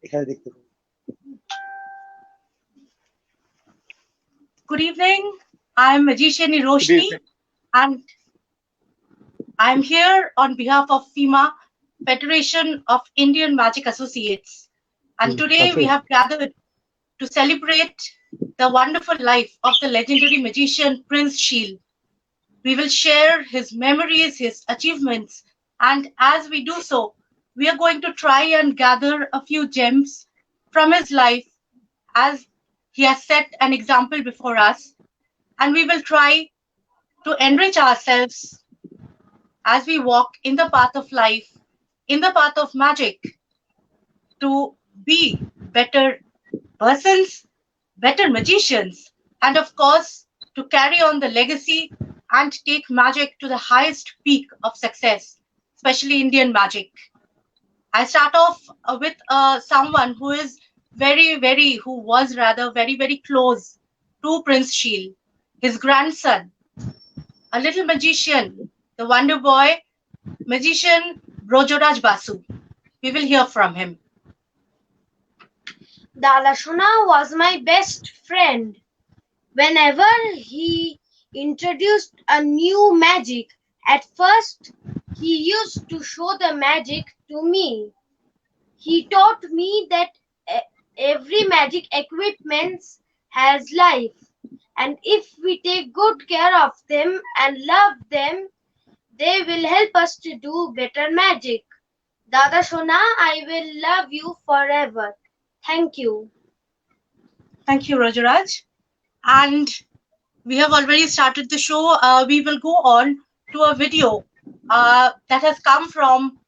এখানে দেখতে পাবেন। Good evening. I'm Magician Roshni, and I'm here on behalf of FEMA, Federation of Indian Magic Associates. And today we have gathered to celebrate the wonderful life of the legendary magician Prince Sheel. We will share his memories, his achievements, and as we do so, we are going to try and gather a few gems from his life as he has set an example before us, and we will try to enrich ourselves as we walk in the path of life, in the path of magic, to be better persons, better magicians, and of course, to carry on the legacy and take magic to the highest peak of success, especially Indian magic. I start off with someone who was rather very close to Prince Sheel, his grandson, a little magician, the wonder boy, magician Brojoraj Basu. We will hear from him. Dada Shona was my best friend. Whenever he introduced a new magic, at first he used to show the magic to me. He taught me that every magic equipment has life, and if we take good care of them and love them, they will help us to do better magic. Dada Shona, I will love you forever. Thank you. Thank you, Rajaraj. And we have already started the show. We will go on to a video that has come from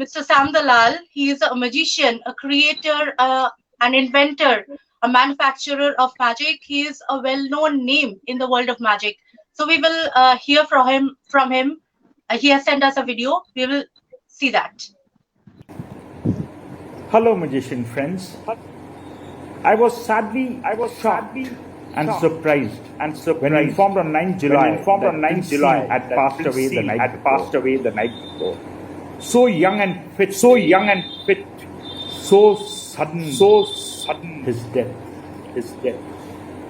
Mr. Sam Dalal. He is a magician, a creator, an inventor, a manufacturer of magic. He is a well-known name in the world of magic. So we will hear from him. He has sent us a video. We will see that. Hello, magician friends. I was sadly shocked and surprised when informed on 9 July had passed away the night before. So young and fit, so sudden his death.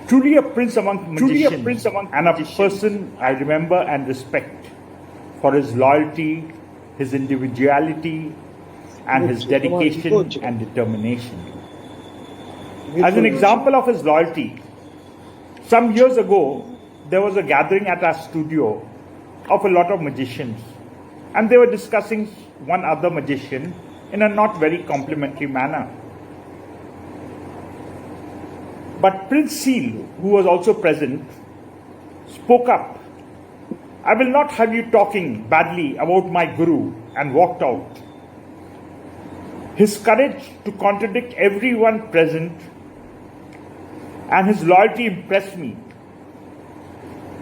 Truly a prince among magicians, and a person I remember and respect for his loyalty, his individuality, and his dedication and determination. As an example of his loyalty, some years ago, there was a gathering at our studio of a lot of magicians, and they were discussing one other magician in a not very complimentary manner. But Prince Sheel, who was also present, spoke up. "I will not have you talking badly about my guru," and walked out. His courage to contradict everyone present and his loyalty impressed me.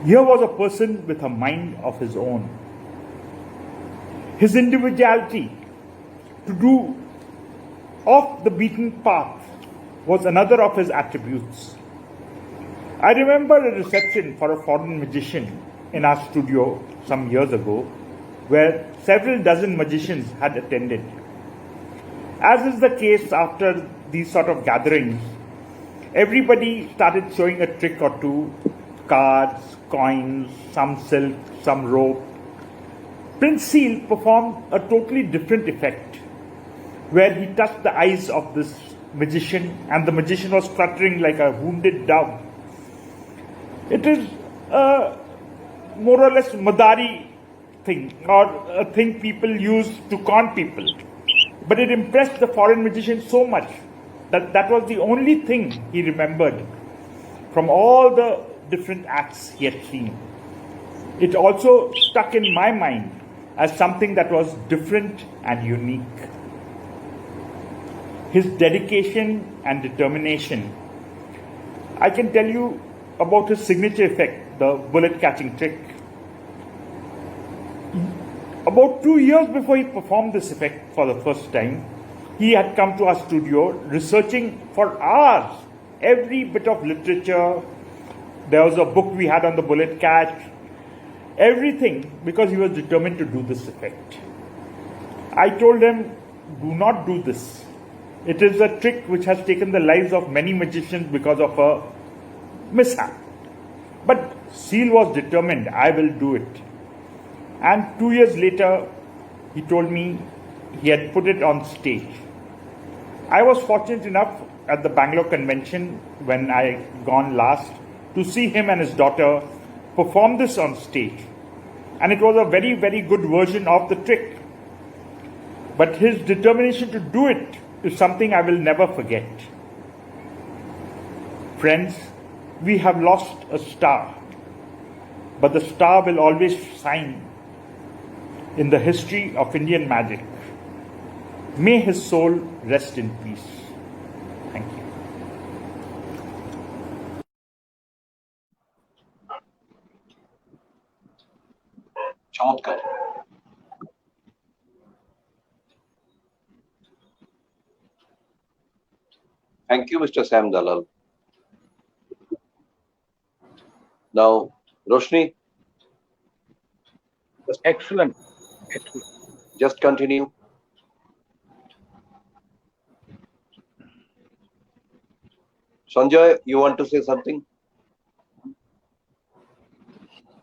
Here was a person with a mind of his own. His individuality to do off the beaten path was another of his attributes. I remember a reception for a foreign magician in our studio some years ago, where several dozen magicians had attended. As is the case after these sort of gatherings, everybody started showing a trick or two, cards, coins, some silk, some rope. Prince Sheel performed a totally different effect, where he touched the eyes of this magician and the magician was fluttering like a wounded dove. It is a more or less Madari thing, or a thing people use to con people. But it impressed the foreign magician so much that that was the only thing he remembered from all the different acts he had seen. It also stuck in my mind as something that was different and unique. His dedication and determination. I can tell you about his signature effect, the bullet catching trick. About 2 years before he performed this effect for the first time, he had come to our studio researching for hours every bit of literature. There was a book we had on the bullet catch, everything, because he was determined to do this effect. I told him, "Do not do this. It is a trick which has taken the lives of many magicians because of a mishap. But Seal was determined, I will do it. And 2 years later, he told me he had put it on stage. I was fortunate enough at the Bangalore convention when I gone last to see him and his daughter perform this on stage. And it was a very, very good version of the trick. But his determination to do it is something I will never forget. Friends, we have lost a star, but the star will always shine in the history of Indian magic. May his soul rest in peace. Thank you. চমৎকার। Thank you, Mr. Sam Dalal. Now, Roshni, Excellent. Excellent. just continue. Sanjay, you want to say something?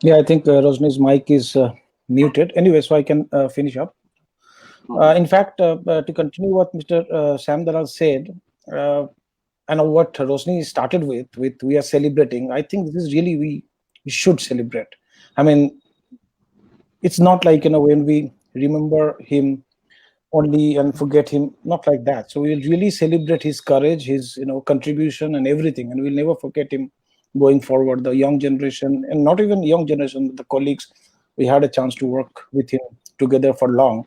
Yeah, I think Rosni's mic is muted. Anyway, so I can finish up. In fact, to continue what Mr. Sam Dalal said, and what Rosni started with we are celebrating, I think this is really, we should celebrate. I mean, it's not like, when we remember him only and forget him, not like that. So we'll really celebrate his courage, his contribution and everything, and we'll never forget him going forward. The young generation, and not even young generation, the colleagues, we had a chance to work with him together for long.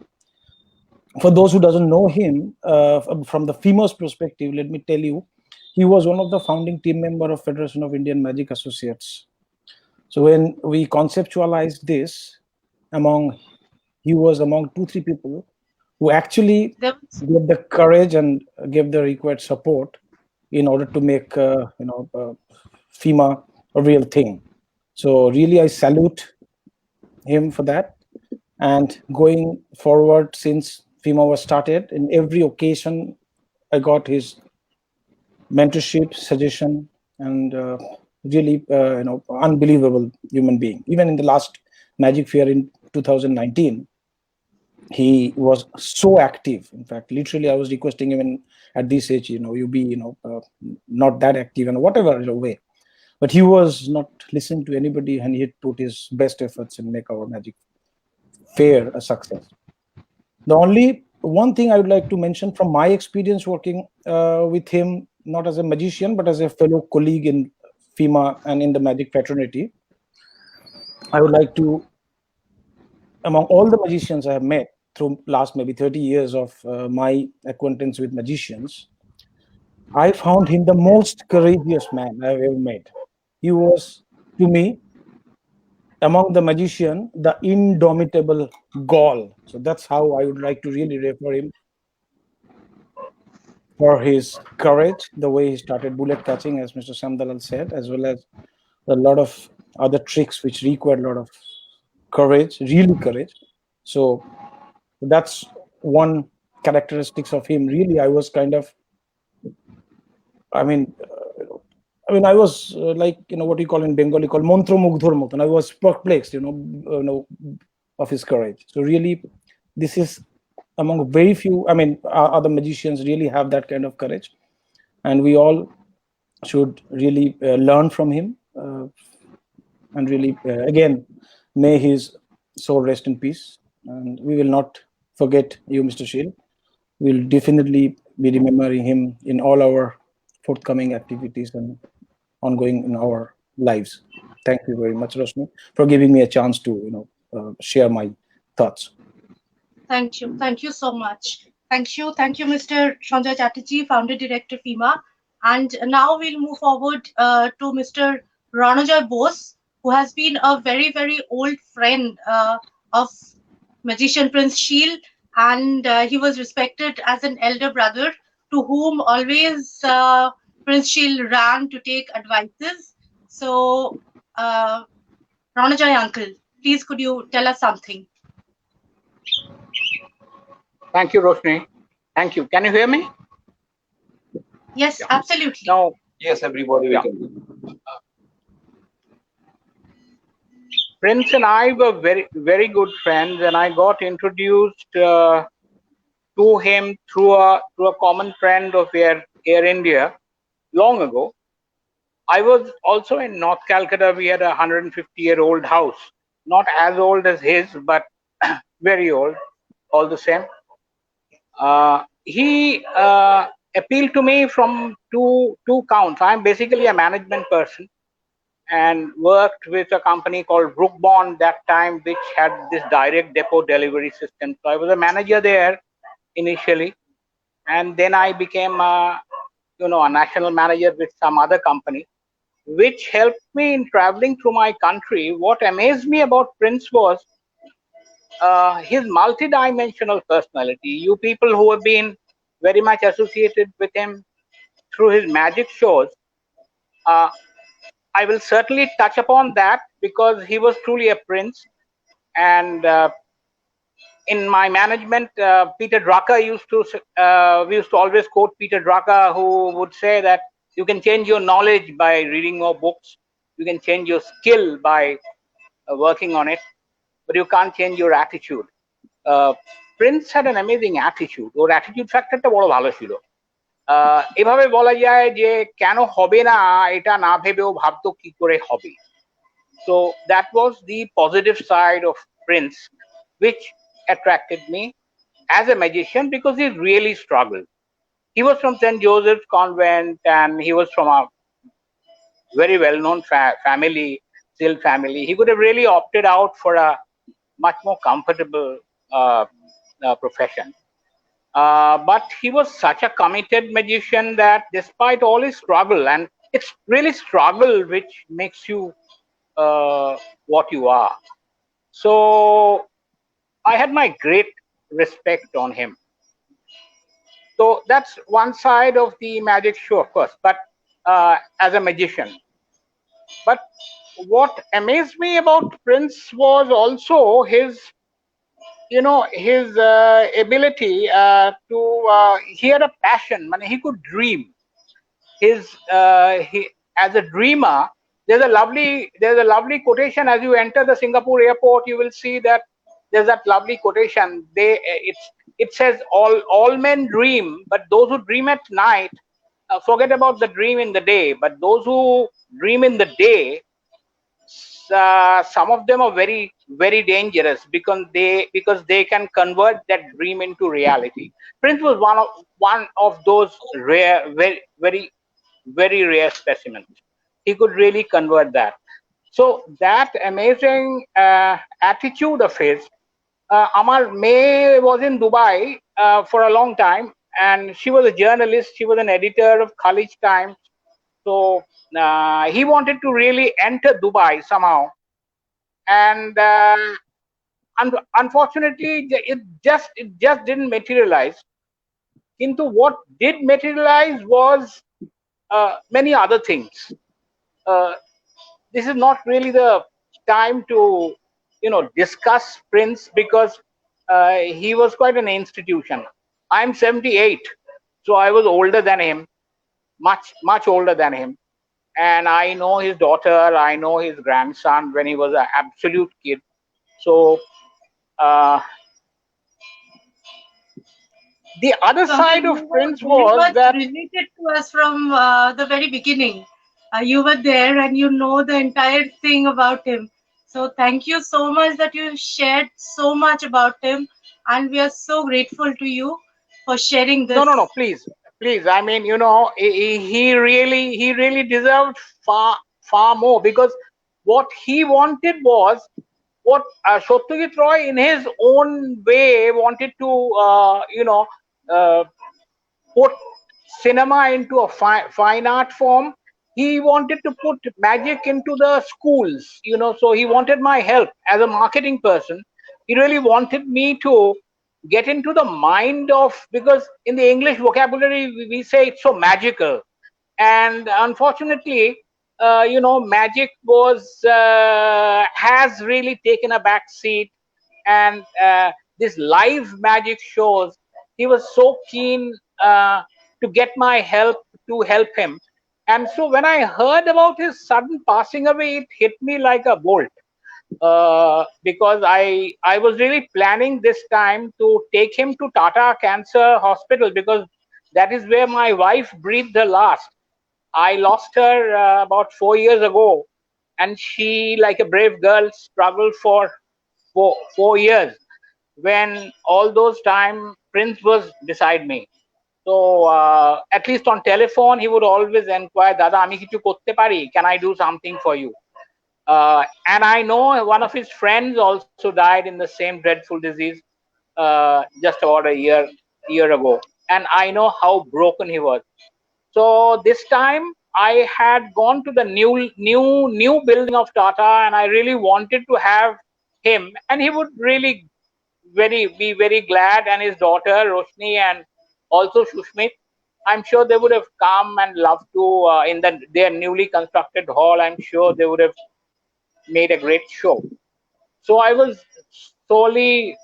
For those who doesn't know him, from the FEMA's perspective, let me tell you, he was one of the founding team member of Federation of Indian Magic Associates. So when we conceptualized this, he was among 2-3 people who actually gave the courage and gave the required support in order to make FEMA a real thing. So really, I salute him for that. And going forward, since FEMA was started, in every occasion, I got his mentorship, suggestion, and really, unbelievable human being. Even in the last Magic Fair in 2019, he was so active. In fact, literally, I was requesting him at this age, you be, not that active and whatever way. But he was not listening to anybody, and he had put his best efforts and make our Magic Fair a success. The only one thing I would like to mention from my experience working with him, not as a magician, but as a fellow colleague in FEMA and in the Magic fraternity, I would like to, among all the magicians I have met through last maybe 30 years of my acquaintance with magicians, I found him the most courageous man I've ever met. He was, to me, among the magician, the indomitable Gaul. So that's how I would like to really refer him, for his courage, the way he started bullet catching, as Mr. Sam Dalal said, as well as a lot of other tricks which required a lot of courage, really courage. So that's one characteristics of him. Really, I was kind of, I was like, what you call in Bengali, called Montro Mugdhor Moton. I was perplexed, of his courage. So really, this is among very few, other magicians really have that kind of courage. And we all should really learn from him. And really, again, may his soul rest in peace. And we will not forget you, Mr. Sheel. We'll definitely be remembering him in all our forthcoming activities and ongoing in our lives. Thank you very much, Roshni, for giving me a chance to share my thoughts. Thank you. Thank you so much. Thank you. Thank you, Mr. Sanjay Chatterjee, Founder Director, FEMA. And now we'll move forward to Mr. Ranojoy Bose, who has been a very, very old friend of magician Prince Sheel. And he was respected as an elder brother to whom always Prince Sheel ran to take advices. So, Ranojoy uncle, please could you tell us something? Thank you, Roshni. Thank you. Can you hear me? Yes, absolutely. Now, Yes, everybody we Yeah. can do. Prince and I were very good friends, and I got introduced to him through a common friend of Air India long ago. I was also in North Calcutta. We had a 150-year-old house, not as old as his, but very old, all the same. He appealed to me from two counts. I'm basically a management person and worked with a company called Brookbond that time, which had this direct depot delivery system. So I was a manager there initially, and then I became a national manager with some other company, which helped me in traveling through my country. What amazed me about Prince was his multidimensional personality. You people who have been very much associated with him through his magic shows, uh, I will certainly touch upon that because he was truly a prince. And in my management, Peter Drucker we used to always quote Peter Drucker, who would say that you can change your knowledge by reading more books, you can change your skill by working on it, but you can't change your attitude. Prince had an amazing attitude. Or attitude factorটা বড় ভালো ছিল। এভাবে বলা যায় যে কেন হবে না এটা না ভেবেও ভাবতো কি করে হবে। So that was the positive side of Prince, which attracted me as a magician because he really struggled. He was from St. Joseph's Convent and he was from a very well-known family, still family. He could have really opted out for a much more comfortable profession. But he was such a committed magician that despite all his struggle, and it's really struggle which makes you what you are. So I had my great respect on him. So that's one side of the magic show, of course, but as a magician. But what amazed me about Prince was also his ability to he had a passion. I mean, he could dream. He as a dreamer, there's a lovely quotation as you enter the Singapore airport. You will see that there's that lovely quotation. It says all men dream, but those who dream at night forget about the dream in the day. But those who dream in the day, some of them are very dangerous because they can convert that dream into reality. Prince was one of those rare, very rare specimens. He could really convert that. So that amazing attitude of his. Amar May was in Dubai for a long time, and she was a journalist. She was an editor of Khalij Times. So he wanted to really enter Dubai somehow, and unfortunately, it just didn't materialize. Into what did materialize was many other things. This is not really the time to discuss Prince because he was quite an institution. I'm 78, so I was older than him, much older than him, and I know his daughter, I know his grandson when he was an absolute kid. So the other side of Prince was that related to us from the very beginning. You were there and you know the entire thing about him. So thank you so much that you shared so much about him, and we are so grateful to you for sharing this. No, please. I mean, he really deserved far more, because what he wanted was what Satyajit Roy in his own way wanted to put cinema into a fine art form. He wanted to put magic into the schools, so he wanted my help as a marketing person. He really wanted me to get into the mind of, because in the English vocabulary we say it's so magical, and unfortunately magic has really taken a back seat, and this live magic shows, he was so keen to get my help to help him. And so when I heard about his sudden passing away, it hit me like a bolt. Because I was really planning this time to take him to Tata Cancer Hospital, because that is where my wife breathed her last. I lost her about 4 years ago, and she, like a brave girl, struggled for 4 years. When all those time, Prince was beside me. So at least on telephone, he would always inquire, Dada, ami kichu korte pari? Can I do something for you? And I know one of his friends also died in the same dreadful disease just about a year ago. And I know how broken he was. So this time I had gone to the new building of Tata, and I really wanted to have him, and he would really be very glad, and his daughter Roshni and also Shushmit. I'm sure they would have come and loved to in their newly constructed hall. I'm sure they would have made a great show. So I was sorely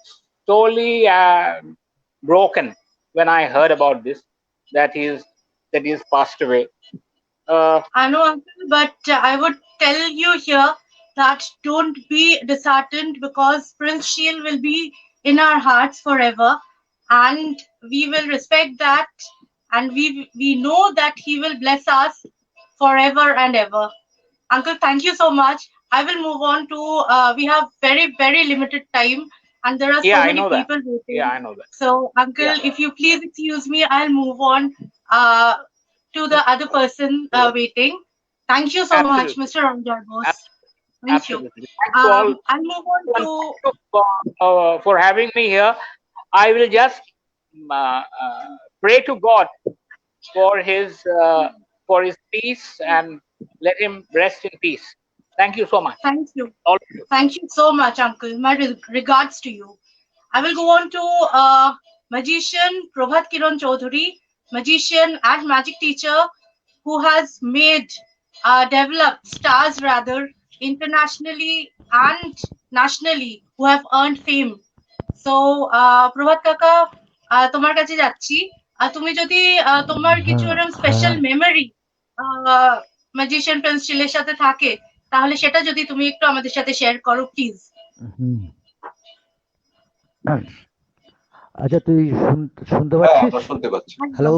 broken when I heard about this, that he's passed away. I know, Uncle, but I would tell you here that don't be disheartened, because Prince Shield will be in our hearts forever, and we will respect that, and we know that he will bless us forever and ever. Uncle, thank you so much. I will move on to, we have very limited time, and there are so Yeah, I many know that. people waiting. Yeah, I know that. So, Uncle, Yeah. if you please excuse me, I'll move on to the other person waiting. Thank you so much, Absolutely. Mr. Ranjay Bose. Thank you. Absolutely. Thank you all. I'll move on to. For having me here. I will just pray to God for his peace, and let him rest in peace. Thank you so much. Thank you. All of you. Thank you so much, Uncle. My regards to you. I will go on to magician Prabhat Kiran Chaudhary, magician and magic teacher, who has developed stars rather internationally and nationally, who have earned fame. So, Prabhat Kaka, তোমার কাছে যাচ্ছি। তুমি যদি তোমার কিছু এরকম special memory magician Prince শিলের সাথে থাকে, তাহলে সেটা যদি তুমি একটু আমাদের সাথে শেয়ার করো, প্লিজ। আচ্ছা, তুই শুনতে পাচ্ছিস? আমরা শুনতে পাচ্ছি। হ্যালো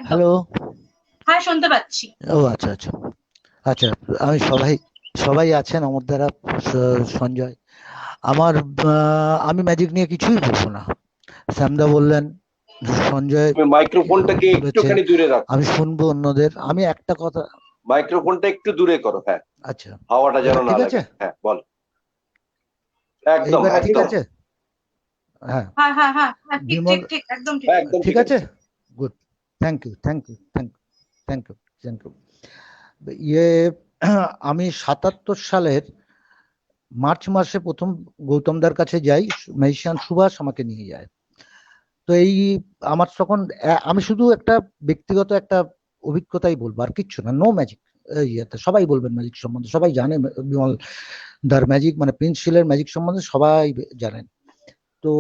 হ্যালো, হ্যাঁ, শুনতে পাচ্ছি। ও আচ্ছা আচ্ছা আচ্ছা, আমি সবাই আছেন আমার দ্বারা। সঞ্জয়, আমি ম্যাজিক নিয়ে কিছুই বলবো না। শ্যামদা বললেন, সঞ্জয় মাইক্রোফোনটাকে একটুখানি দূরে রাখো। আমি শুনবো অন্যদের। আমি একটা কথা, মাইক্রোফোনটা একটু দূরে করো। হ্যাঁ, আচ্ছা, হাওয়াটা যেন না ঠিক লাগে। আছে? হ্যাঁ, বল। একদম ঠিক আছে। হ্যাঁ, ঠিক, একদম ঠিক। ঠিক আছে, গুড, থ্যাংক ইউ। আমি 77 সালের মার্চ মাসে প্রথম গৌতমদার কাছে যাই, ম্যাজিশিয়ান সুভাষ আমাকে নিয়ে যায়। তো আমার তখন আমি শুধু একটা ব্যক্তিগত একটা অভিজ্ঞতাই বলবো, আর কিচ্ছু না, নো ম্যাজিক। সবাই বলবেন ম্যাজিক সম্বন্ধে, সবাই জানে বিমল দার ম্যাজিক, মানে প্রিন্স শিলের ম্যাজিক সম্বন্ধে সবাই জানেন। তো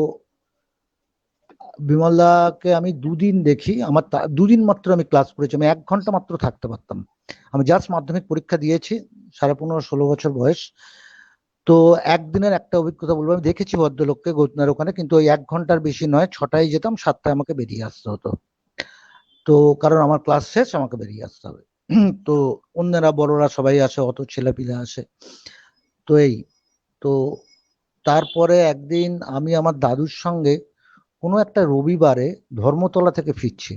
বিমলদাকে আমি 2 দিন দেখি। আমার 2 দিন মাত্র আমি ক্লাস করেছি, আমি 1 ঘন্টা মাত্র থাকতে পারতাম। আমি জাস্ট মাধ্যমিক পরীক্ষা দিয়েছি, 15.5-16 বছর বয়স। তো একদিনের একটা অভিজ্ঞতা বলবো। আমি দেখেছি ভদ্রলোককে গৌতমের ওখানে, কিন্তু ওই 1 ঘন্টার বেশি নয়, 6টায় যেতাম, 7টায় আমাকে বেরিয়ে আসতে হতো। তো কারণ আমার ক্লাস শেষ, আমাকে বেরিয়ে আসতে হবে। তো অন্যরা বড়রা সবাই আসে, অত ছেলেপিলে আসে। তো তারপরে একদিন আমি আমার দাদুর সঙ্গে কোনো একটা রবিবারে ধর্মতলা থেকে ফিরছি।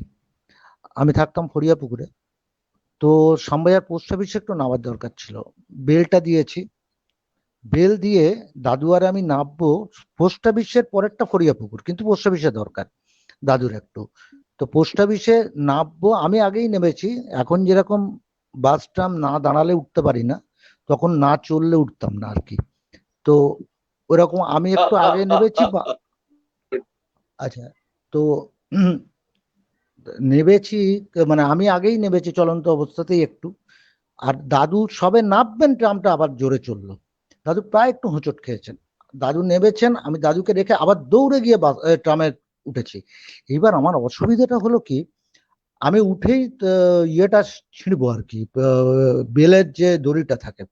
আমি থাকতাম ফরিয়াপুকুরে। তো শ্যামবাজার পোস্ট অফিসে একটু নামার দরকার ছিল, বেলটা দিয়েছি। বেল দিয়ে দাদু আর আমি নামবো, পোস্ট অফিসের পরেরটা ফরিয়াপুকুর, কিন্তু পোস্ট অফিসে দরকার দাদুর একটু। তো পোস্ট অফিসে নামবো, আমি আগেই নেমেছি। এখন যেরকম বাস ট্রাম না দাঁড়ালে উঠতে পারি না, তখন না চললে উঠতাম না আর কি। তো ওরকম আমি একটু আগে নেমেছি। আচ্ছা, তো নেমেছি, মানে আমি আগেই নেমেছি চলন্ত অবস্থাতেই একটু। আর দাদু সবে নামবেন, ট্রামটা আবার জোরে চললো। দাদু প্রায় একটু হোঁচট খেয়েছেন। দাদু নেমেছেন, আমি দাদুকে রেখে আবার দৌড়ে গিয়ে ট্রামে উঠেছি। এইবার আমার অসুবিধাটা হলো কি, আমি উঠেই ইয়েটা ছিঁড়বো আর কি, বেলের যে দড়িটা থাকে,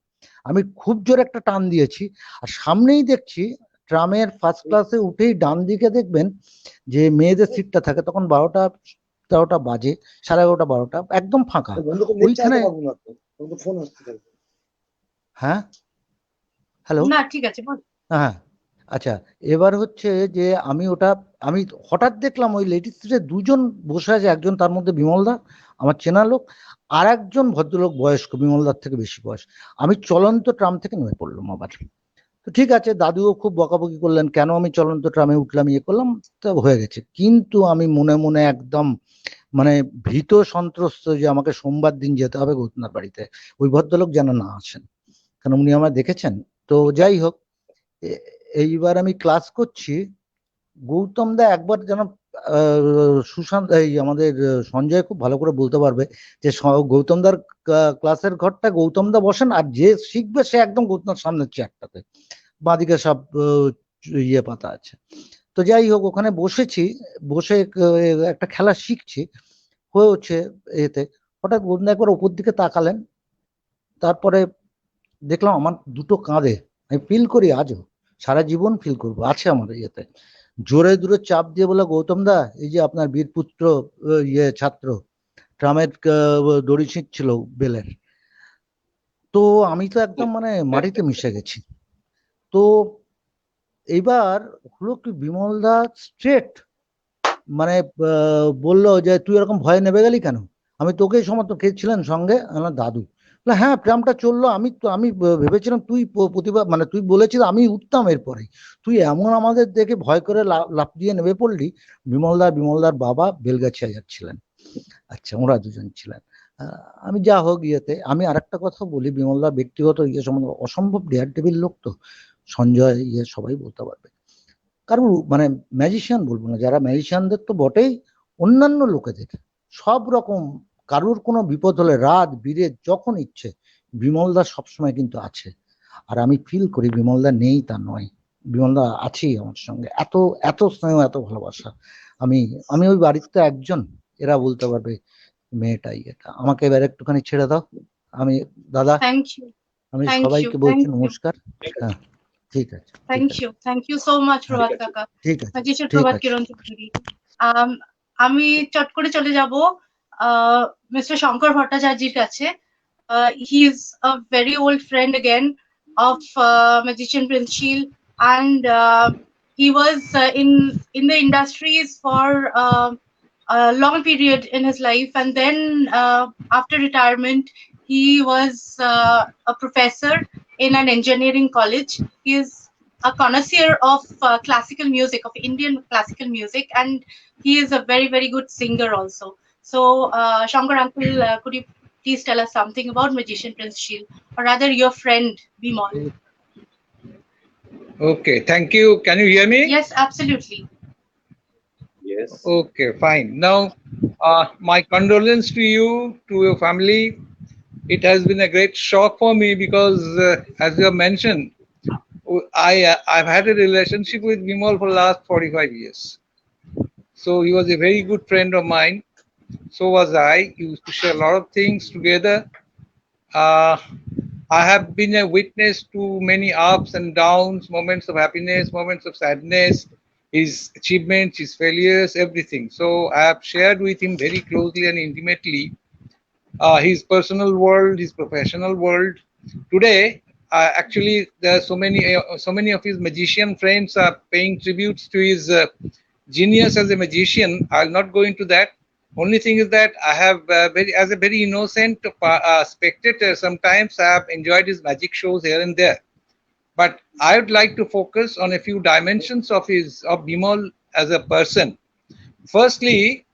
আমি খুব জোরে একটা টান দিয়েছি, আর সামনেই দেখছি ট্রামের ফার্স্ট ক্লাসে উঠেই ডান দিকে দেখবেন যে মেয়েদের সিটটা থাকে, তখন 12টা বাজে, 11:30 12টা, একদম ফাঁকা ওইখানে। হ্যাঁ, হ্যালো, না ঠিক আছে বল। হ্যাঁ, আচ্ছা, এবার হচ্ছে যে আমি হঠাৎ দেখলাম ওই লেডিস সিটে দুজন বসে আছে, একজন তার মধ্যে বিমলদা আমার চেনা লোক, আর একজন ভদ্রলোক বয়স্ক, বিমলদার থেকে বেশি বয়স। আমি চলন্ত ট্রাম থেকে নেমে পড়লাম আবার। তো ঠিক আছে, দাদুও খুব বকাবকি করলেন কেন আমি চলন্ত ট্রামে উঠলাম, ইয়ে করলাম, তো হয়ে গেছে। কিন্তু আমি মনে মনে একদম মানে ভীত সন্ত্রস্ত যে আমাকে সোমবার দিন যেতে হবে গৌতমদার বাড়িতে, ওই ভদ্রলোক যেন না আসেন, কারণ উনি আমায় দেখেছেন। তো যাই হোক, এইবার আমি ক্লাস করছি, গৌতম দা একবার যেন সুশান্ত, এই আমাদের সঞ্জয় খুব ভালো করে বলতে পারবে যে গৌতম দার ক্লাসের ঘরটা গৌতম দা বসেন, আর যে শিখবে সে একদম গৌতমের সামনের চেয়ারটাতে, বাঁদিকে সব ইয়ে পাতা আছে। তো যাই হোক, ওখানে বসেছি, বসে একটা খেলা শিখছি, হচ্ছে এতে হঠাৎ গৌতম দা একবার ওপর দিকে তাকালেন, তারপরে দেখলাম আমার দুটো কাঁধে, আমি ফিল করি আজও, সারা জীবন ফিল করবো, আছে আমার ইয়েতে, জোরে দূরে চাপ দিয়ে বলে, গৌতম দা এই যে আপনার বীরপুত্র ইয়ে ছাত্র ট্রামের দড়ি ছিঁড়ছিল বেলের। তো আমি তো একদম মানে মাটিতে মিশে গেছি। তো এইবার হলো কি, বিমল দা স্ট্রেট মানে বললো যে তুই এরকম ভয় নেবে গেলি কেন, আমি তোকেই সমর্থন, কে ছিলেন সঙ্গে, আমার দাদু। হ্যাঁ, প্রেমটা চললো, আমি ভেবেছিলাম তুই প্রতিভা, মানে তুই বলেছিস আমি উঠতাম এরপরে, তুই এমন আমাদের দেখে ভয় করে লাফ দিয়ে নেমে পড়লি। বিমলদার বাবা বেলগাছিয়া যাচ্ছিলেন, আচ্ছা ওরা দুজন ছিলেন। আমি যা হোক ইয়েতে, আমি আরেকটা কথা বলি, বিমলদার ব্যক্তিগত ইয়ে সম্বন্ধে অসম্ভব ডেয়ার টেবিল লোক, তো সঞ্জয় ইয়ে সবাই বলতে পারবে, কারণ মানে ম্যাজিশিয়ান বলবো না, যারা ম্যাজিশিয়ানদের তো বটেই, অন্যান্য লোকেদের সব রকম, কারুর কোনো বিপদ হলে রাত বিরেত যখন ইচ্ছে বিমলদা সবসময় কিন্তু আছে। আর আমি ফিল করি বিমলদা নেই তা নয়, বিমলদা আছেই আমার সঙ্গে, এত এত স্নেহ, এত ভালোবাসা। আমি ওই বাড়িতে একজন, এরা বলতে পারবে মেয়েটাই এটা, আমাকে এবার একটুখানি ছেড়ে দাও। আমি দাদা, থ্যাংক ইউ, আমি থ্যাংক ইউ, সবাইকে বলছি থ্যাংক ইউ, নমস্কার। হ্যাঁ, ঠিক আছে, থ্যাংক ইউ সো মাচ প্রভাত কাকা, ঠিক আছে, ম্যাজিস্ট্রেট ঠিক প্রভাত আছে। কিরণ চৌধুরী। আমি চট করে চলে যাব মিস্টার শঙ্কর ভট্টাচার্যের কাছে। He is a very old friend again of magician Prince Sheel, and he was in the industries for a long period in his life, and then after retirement he was a professor in an engineering college. He is a connoisseur of classical music, of Indian classical music, and he is a very, very good singer also. So, Shankar uncle, could you please tell us something about magician Prince Sheel, or rather your friend Bimal? Okay, thank you. Can you hear me? Yes, absolutely. Yes. Okay, fine. Now, my condolence to you, to your family. It has been a great shock for me because, as you have mentioned, I've had a relationship with Bimal for the last 45 years. So he was a very good friend of mine. So was I. We used to share a lot of things together. I have been a witness to many ups and downs, moments of happiness, moments of sadness, his achievements, his failures, everything. So I have shared with him very closely and intimately his personal world, his professional world. Today, actually, there are so many of his magician friends are paying tributes to his genius as a magician. I'll not go into that. Only thing is that I have, as a very innocent spectator, sometimes I have enjoyed his magic shows here and there. But I would like to focus on a few dimensions of Bimal as a person. Firstly,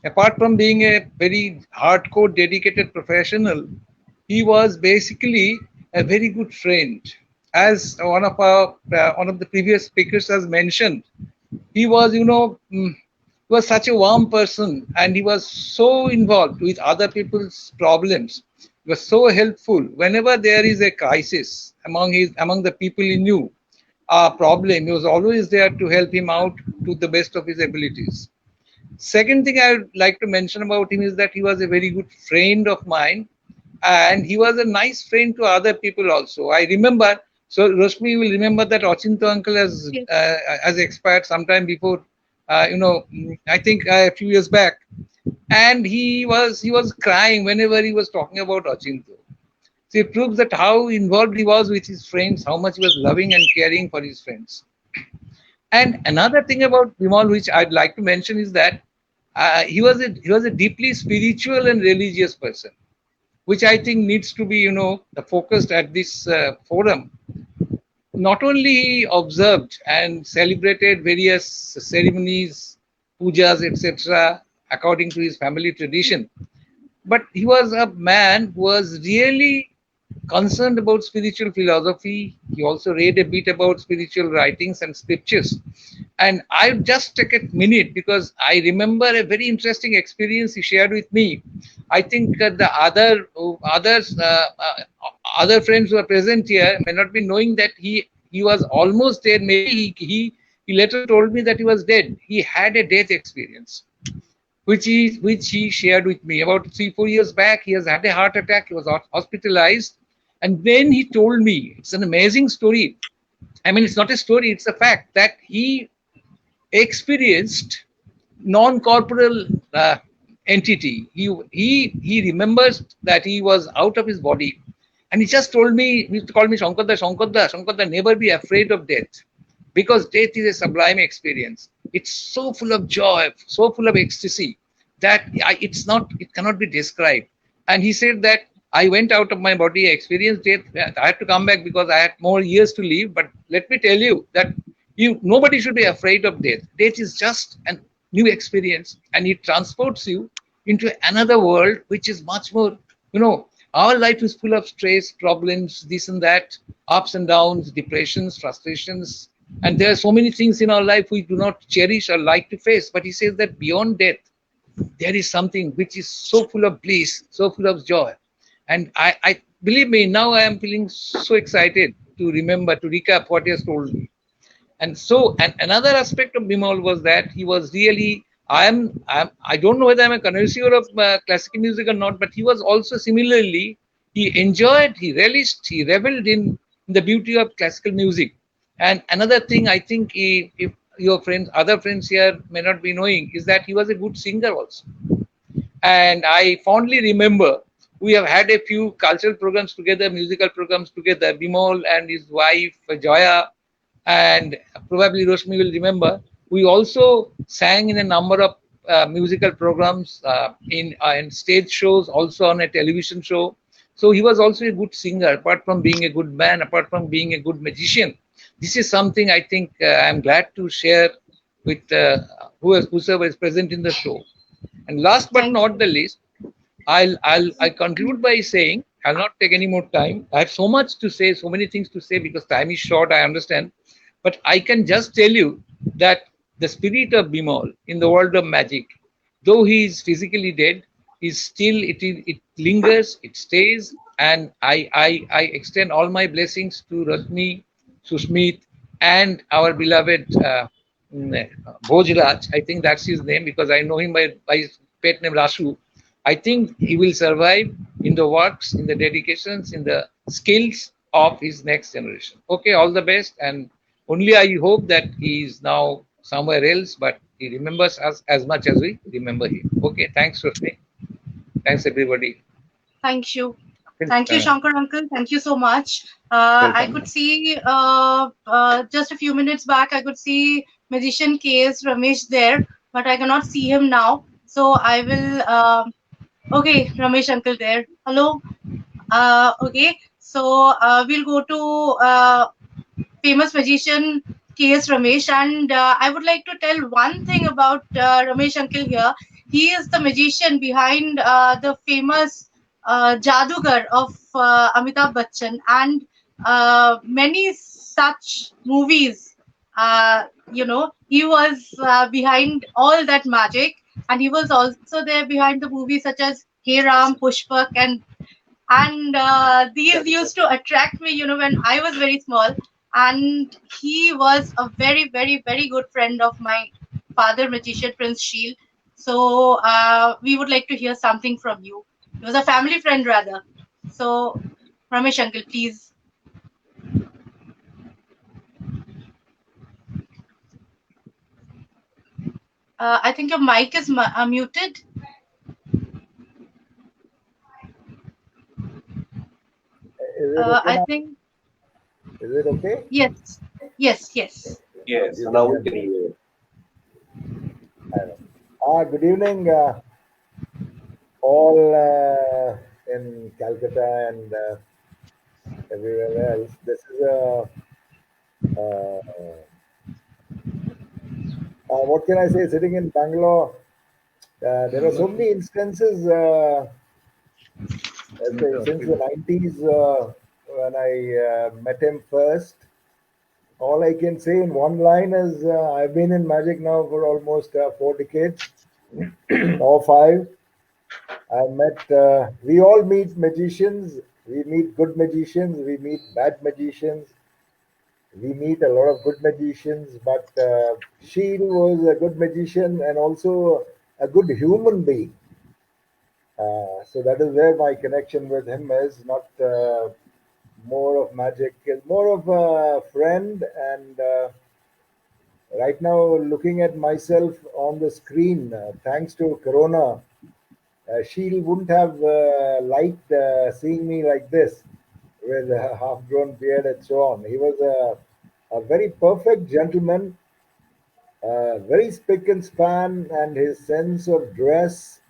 apart from being a very hardcore, dedicated professional, he was basically a very good friend. As one of the previous speakers has mentioned, he was, he was such a warm person, and he was so involved with other people's problems. He was so helpful whenever there is a crisis among the people he knew, a problem. He was always there to help him out to the best of his abilities. Second thing I would like to mention about him is that he was a very good friend of mine, and he was a nice friend to other people also. I remember, so Roshni will remember that Ochinto uncle has expired sometime before, I think a few years back, and he was crying whenever he was talking about Ochinto. So it proves that how involved he was with his friends, how much he was loving and caring for his friends. And another thing about Bimal, which I'd like to mention, is that he was a deeply spiritual and religious person, which I think needs to be, focused at this forum. Not only he observed and celebrated various ceremonies, pujas, etc., according to his family tradition, but he was a man who was really concerned about spiritual philosophy. He also read a bit about spiritual writings and scriptures. And I'll just take a minute because I remember a very interesting experience he shared with me. I think the other friends who are present here may not be knowing that he was almost dead. Maybe he later told me that he was dead. He had a death experience, which he shared with me about 3-4 years back. He has had a heart attack. He was hospitalized, and then he told me, it's an amazing story. I mean, it's not a story; it's a fact that he experienced non-corporeal entity. He remembers that he was out of his body, and he just told me, he used to call me Shankarda, never be afraid of death, because death is a sublime experience. It's so full of joy, so full of ecstasy that it cannot be described. And he said that I went out of my body, I experienced death. I had to come back because I had more years to live. But let me tell you that nobody should be afraid of death. Death is just a new experience, and it transports you into another world, which is much more, our life is full of stress, problems, this and that, ups and downs, depressions, frustrations. And there are so many things in our life we do not cherish or like to face. But he says that beyond death, there is something which is so full of bliss, so full of joy. And I believe me, now I am feeling so excited to remember, to recap what he has told me. And so, and another aspect of Bimal was that he was really, I don't know whether I'm a connoisseur of classical music or not, but he was also similarly, he enjoyed, he relished, he reveled in the beauty of classical music. And another thing I think, if your friends, other friends here may not be knowing, is that he was a good singer also. And I fondly remember we have had a few cultural programs together, musical programs together, Bimal and his wife Joya, and probably Roshni will remember. We also sang in a number of musical programs, in stage shows, also on a television show. So he was also a good singer, apart from being a good man, apart from being a good magician. This is something I think I'm glad to share with whoever is present in the show. And last but not the least, I'll conclude by saying, I'll not take any more time. I have so much to say, so many things to say, because time is short, I understand. But I can just tell you that the spirit of Bimal in the world of magic, though he is physically dead, is still, it lingers, it stays. And I extend all my blessings to Rashmi, Sushmit, and our beloved Bhojraj. I think that's his name, because I know him by his pet name Rashu. I think he will survive in the works, in the dedications, in the skills of his next generation. Okay, all the best. And only I hope that he is now somewhere else, but he remembers us as much as we remember him. Okay, thanks, Roshni. Thanks, everybody. Thank you. Thank you, Shankar uncle. Thank you so much. I could see just a few minutes back, I could see magician K.S. Ramesh there, but I cannot see him now. So I will, okay, Ramesh uncle there. Hello. Okay, so we'll go to famous magician K.S. Ramesh, and I would like to tell one thing about Ramesh uncle here. He is the magician behind the famous Jadugar of Amitabh Bachchan, and many such movies. He was behind all that magic, and he was also there behind the movies such as Hey Ram, Pushpak, and these used to attract me, when I was very small. And he was a very, very, very good friend of my father, magician Prince Sheel. So we would like to hear something from you. He was a family friend rather. So Ramesh uncle, please. I think your mic is muted. Is it okay I now? think Is it okay? yes, yes. Yes, You now can we hear can me. hear you. Good evening, all in Calcutta and everywhere else. This is what can I say? Sitting in Bangalore, there are so many instances since the 90s when I met him first. All I can say in one line is I've been in magic now for almost 4 decades or 5. I met, we all meet magicians. We meet good magicians. We meet bad magicians. We meet a lot of good magicians. But Sheel was a good magician and also a good human being. So that is where my connection with him is, not more of magic, is more of a friend. And right now, looking at myself on the screen, thanks to Corona, she wouldn't have liked seeing me like this with a half grown beard and so on. He was a very perfect gentleman, very spick and span, and his sense of dress,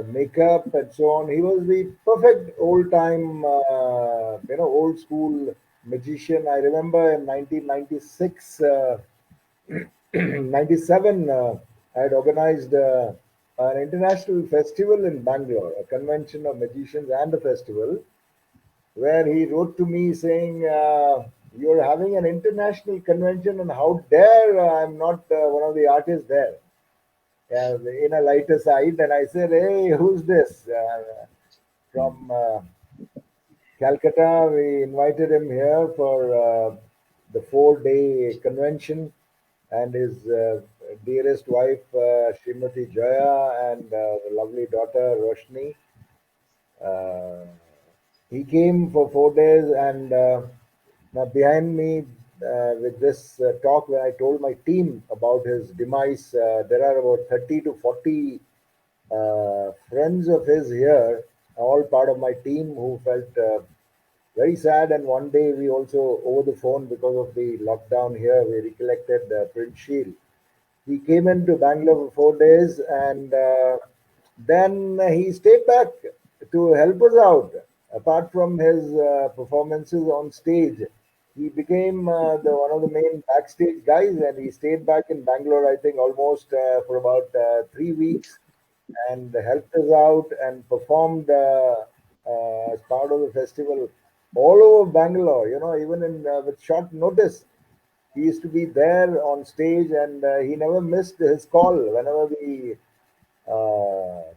makeup, and so on. He was the perfect old time, old school magician. I remember in 1996. 97, I had organized an international festival in Bangalore, a convention of magicians and a festival, where he wrote to me saying, "You're having an international convention, and how dare I'm not one of the artists there?" In a lighter side, and I said, "Hey, who's this?" From Calcutta, we invited him here for the 4-day convention, and his dearest wife, Srimati Jaya, and the lovely daughter, Roshni. Uh, he came for 4 days, and now behind me, with this talk, when I told my team about his demise, there are about 30 to 40 friends of his here, all part of my team, who felt very sad. And one day we also, over the phone, because of the lockdown here, we recollected Prince Sheel. He came into Bangalore for 4 days, and then he stayed back to help us out. Apart from his performances on stage, he became one of the main backstage guys, and he stayed back in Bangalore, I think, almost for about 3 weeks, and helped us out and performed as part of the festival all over Bangalore. Even in with short notice, he used to be there on stage, and he never missed his call. Whenever the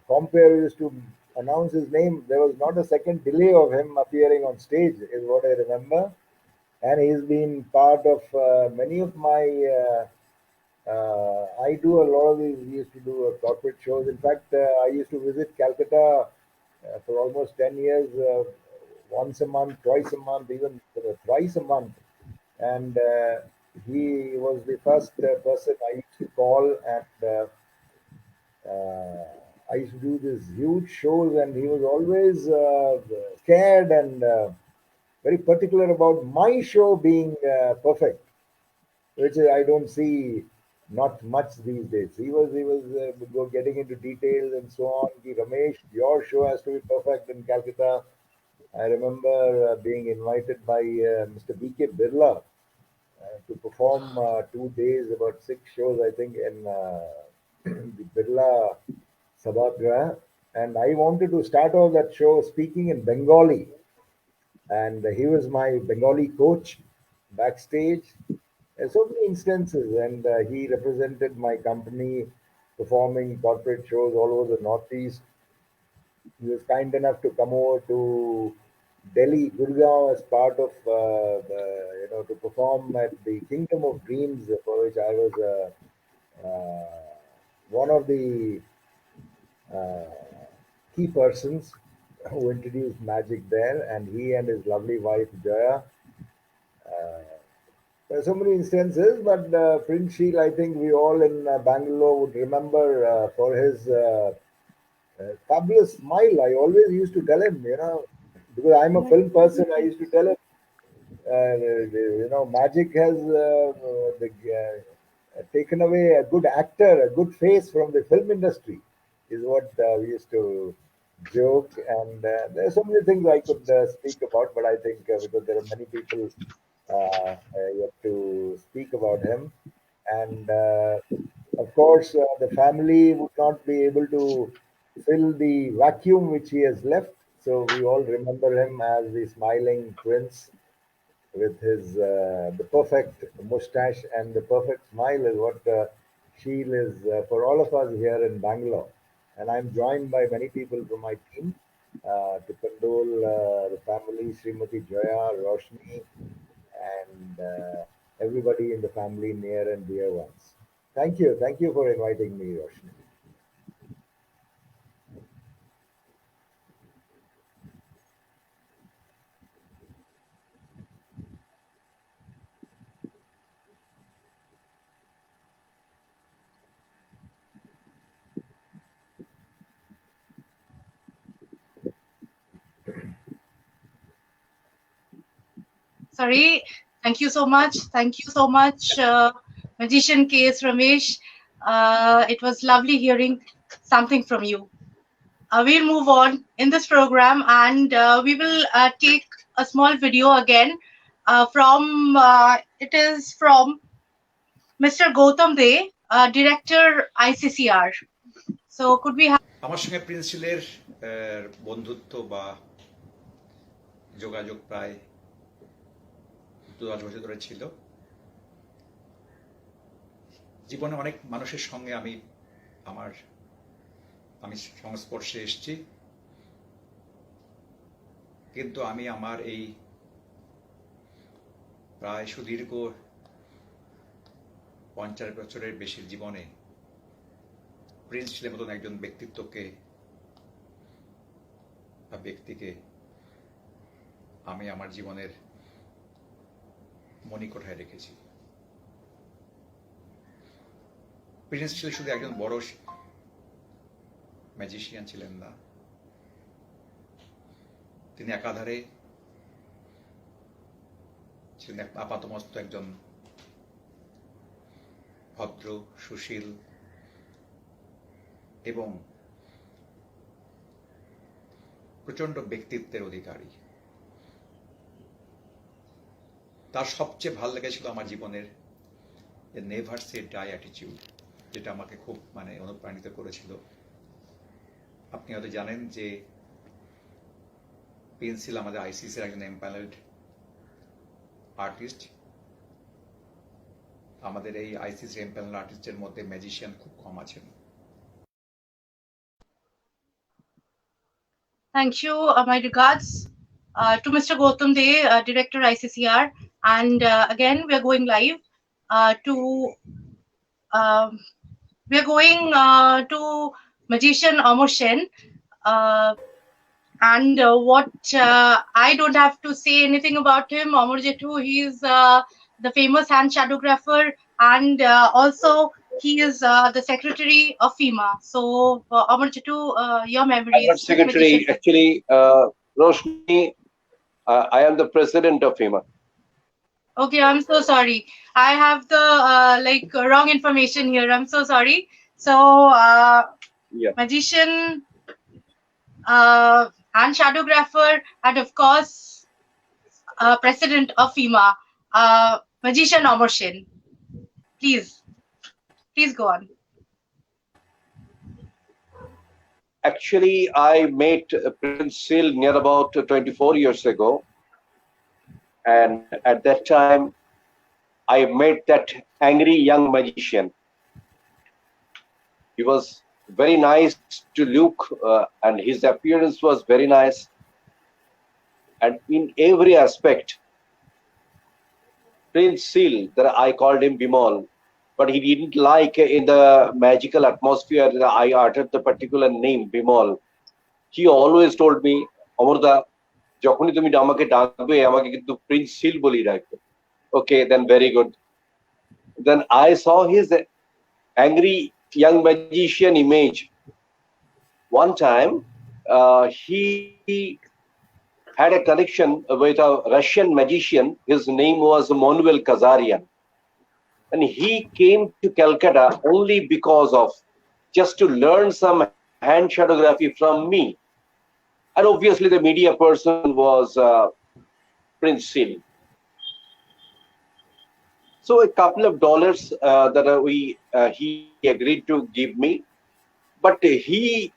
compere used to announce his name, there was not a second delay of him appearing on stage, is what I remember. And he's been part of many of my. I do a lot of these. We used to do corporate shows. In fact, I used to visit Calcutta for almost 10 years, once a month, twice a month, even thrice a month. And he was the first person I used to call, and I used to do these huge shows, and he was always scared and very particular about my show being perfect, which I don't see not much these days. He was getting into details and so on. Ramesh, your show has to be perfect in Calcutta. I remember being invited by Mr. B.K. Birla to perform 2 days, about 6 shows, I think, in the Birla Sabhagraha. And I wanted to start off that show speaking in Bengali. And he was my Bengali coach backstage. So many instances. And he represented my company performing corporate shows all over the Northeast. He was kind enough to come over to Delhi, Gurgaon, as part of to perform at the Kingdom of Dreams, for which I was one of the key persons who introduced magic there, and he and his lovely wife Joya. There are so many instances, but Prince Sheel, I think we all in Bangalore would remember for his fabulous smile. I always used to tell him, because I'm a film person, I used to tell him, magic has taken away a good actor, a good face from the film industry, is what we used to joke. And there are so many things I could speak about, but I think because there are many people yet to speak about him. And of course, the family would not be able to fill the vacuum which he has left. So we all remember him as the smiling prince with his the perfect mustache and the perfect smile is what Sheel is for all of us here in Bangalore. And I'm joined by many people from my team to condole the family, Srimati Joya, Roshni, and everybody in the family, near and dear ones. Thank you for inviting me, Roshni. Sorry. Thank you so much. Thank you so much, Magician K.S. Ramesh. It was lovely hearing something from you. We'll move on in this program, and we will take a small video again from, it is from Mr. Gautam De, Director ICCR. So could we have... আমার সঙ্গে Prince শীলের বন্ধুত্ব বা যোগাযোগ প্রায় 10 বছর ধরে ছিল। জীবনে অনেক মানুষের সঙ্গে আমি সংস্পর্শে এসেছি, কিন্তু আমি আমার এই প্রায় সুদীর্ঘ 50 বছরের বেশি জীবনে প্রিন্স শীলের মতন একজন ব্যক্তিকে আমি আমার জীবনের মণিকোঠায় রেখেছি। প্রিন্স শীল শুধু একজন বড় ম্যাজিশিয়ান ছিলেন না, তিনি একাধারে ছিলেন আপাতমস্ত একজন ভদ্র, সুশীল এবং প্রচন্ড ব্যক্তিত্বের অধিকারী। তার সবচেয়ে ভালো লেগেছিল আমার জীবনের নেভার সে ডাই অ্যাটিটিউড, যেটা আমাকে খুব অনুপ্রাণিত করেছিল। আপনি হয়তো জানেন যে প্রিন্স শীল আমাদের আইসিসির একজন এমপ্যানেলড আর্টিস্ট। আমাদের এই আইসিসি এমপ্যানেলড আর্টিস্টের মধ্যে ম্যাজিশিয়ান খুব কম আছেন। Thank you. My regards to Mr. Gautam De, Director ICCR. And again, we are going live to Magician Amar Sen. And what I don't have to say anything about him. Amar Jetu, he is the famous hand shadowgrapher, and also he is the secretary of FEMA. So Amar Jetu, your memories. I'm not secretary, actually, Roshni, I am the president of FEMA. Okay, I'm so sorry. I have the wrong information here. I'm so sorry. So Yeah. Magician and shadowgrapher, and of course president of FEMA, Magician Amar Sen. Please go on. Actually, I met Prince Sheel near about 24 years ago. And at that time, I met that angry young magician. He was very nice to look, and his appearance was very nice. And in every aspect, Prince Sheel, that I called him Bimal, but he didn't like in the magical atmosphere that I uttered the particular name, Bimal. He always told me, Amurda, যখনই তুমি আমাকে ডাকবে আমাকে কিন্তু Prince seal বলি ডাকবে. Okay, then very good. Then I saw his angry young magician image. One time, he had a connection with a Russian magician. His name was Manuel Kazarian. And he came to Calcutta only because of just to learn some hand shadowgraphy from me. And obviously the media person was Prince Sil. So a couple of dollars that he agreed to give me, but he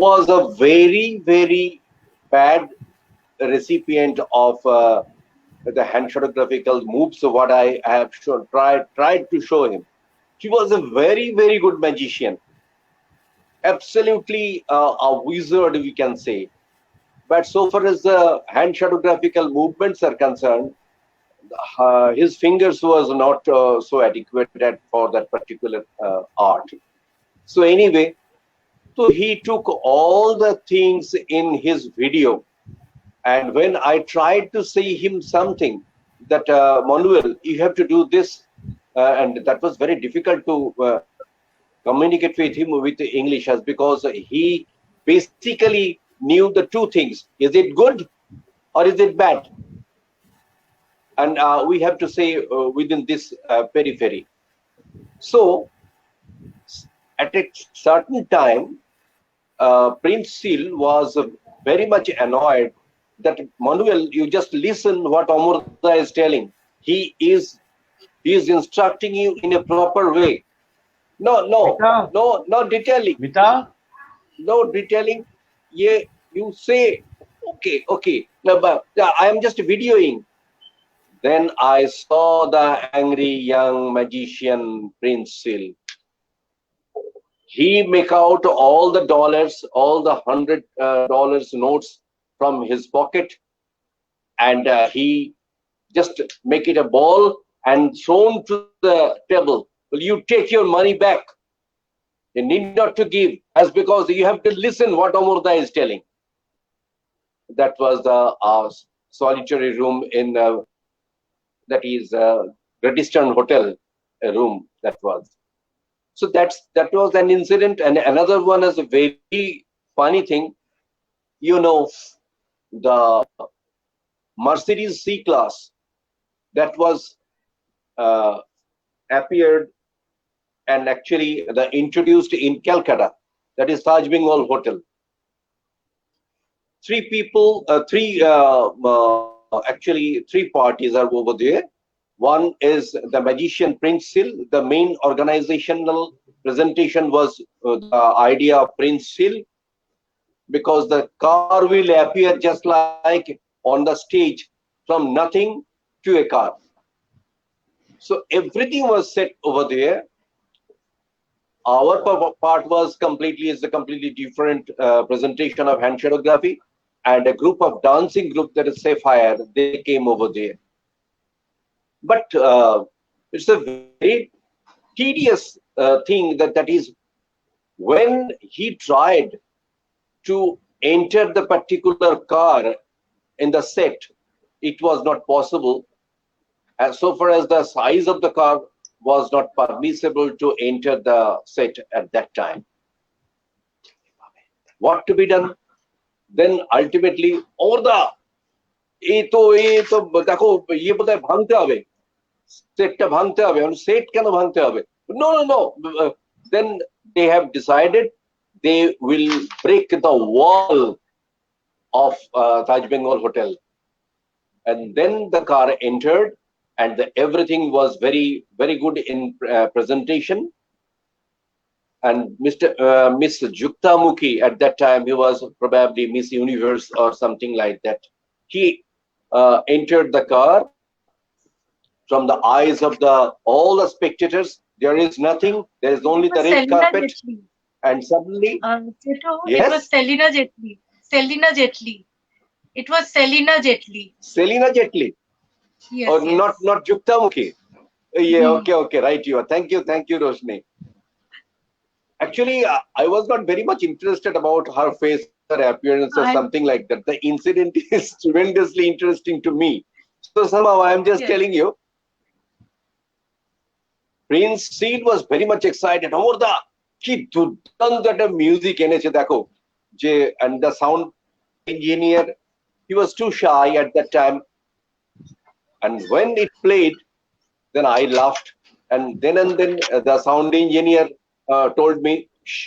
was a very, very bad recipient of the hand shadowgraphical moves. So what I have tried to show him. He was a very, very good magician. Absolutely a wizard, we can say. But so far as the hand shadowgraphical movements are concerned, his fingers was not so adequate for that particular art. So anyway, so he took all the things in his video, and when I tried to say him something that Manuel, you have to do this, and that was very difficult to communicate with him with English, as because he basically knew the two things: is it good or is it bad? And we have to say within this periphery. So at a certain time, Prince Sil was very much annoyed that Manuel, you just listen what Amurda is telling. He is instructing you in a proper way. No detailing. No detailing. Yeah, you say, okay. No, but I am just videoing. Then I saw the angry young magician Prince Sil. He make out all the dollars, all the $100 notes from his pocket, and he just make it a ball and thrown to the table. Will you take your money back? You need not to give, as because you have to listen what Amurda is telling. That was the solitary room in that is Great Eastern Hotel room. That was. So that was an incident, and another one is a very funny thing. You know, the Mercedes C-Class that was appeared and actually introduced in Calcutta, that is Taj Bengal Hotel. Actually three parties are over there. One is the magician Prince Sil. The main organizational presentation was the idea of Prince Sil, because the car will appear just like on the stage from nothing to a car. So everything was set over there. Our part was a completely different presentation of hand shadowgraphy, and a group of dancing group, that is Sapphire, they came over there. But it's a very tedious thing that is when he tried to enter the particular car in the set, it was not possible, as so far as the size of the car was not permissible to enter the set at that time. What to be done? Then ultimately, Amurda, দেখো ইয়ে বোধহয় ভাঙতে হবে, সেটটা ভাঙতে হবে। Set কেন ভাঙতে হবে? No. Then they have decided they will break the wall of Taj Bengal Hotel, and then the car entered, and everything was very, very good in presentation. And Miss Juktamukhi, at that time, he was probably Miss Universe or something like that. He entered the car. From the eyes of all the spectators, there is nothing. There is only the red carpet. And suddenly, yes? It was Selina Jetli. It was Selina Jetli. Selina Jetli? Yes. Or yes. not Juktamukhi? Yeah, okay, right. You are. Thank you, Roshni. Actually, I was not very much interested about her face or appearance or something like that. The incident is tremendously interesting to me. So somehow I am just telling you, Prince Seal was very much excited. Amorda, ki durant that music এনেছে দেখো যে, and the sound engineer, he was too shy at that time, and when it played, then I laughed, and then the sound engineer told me, shh,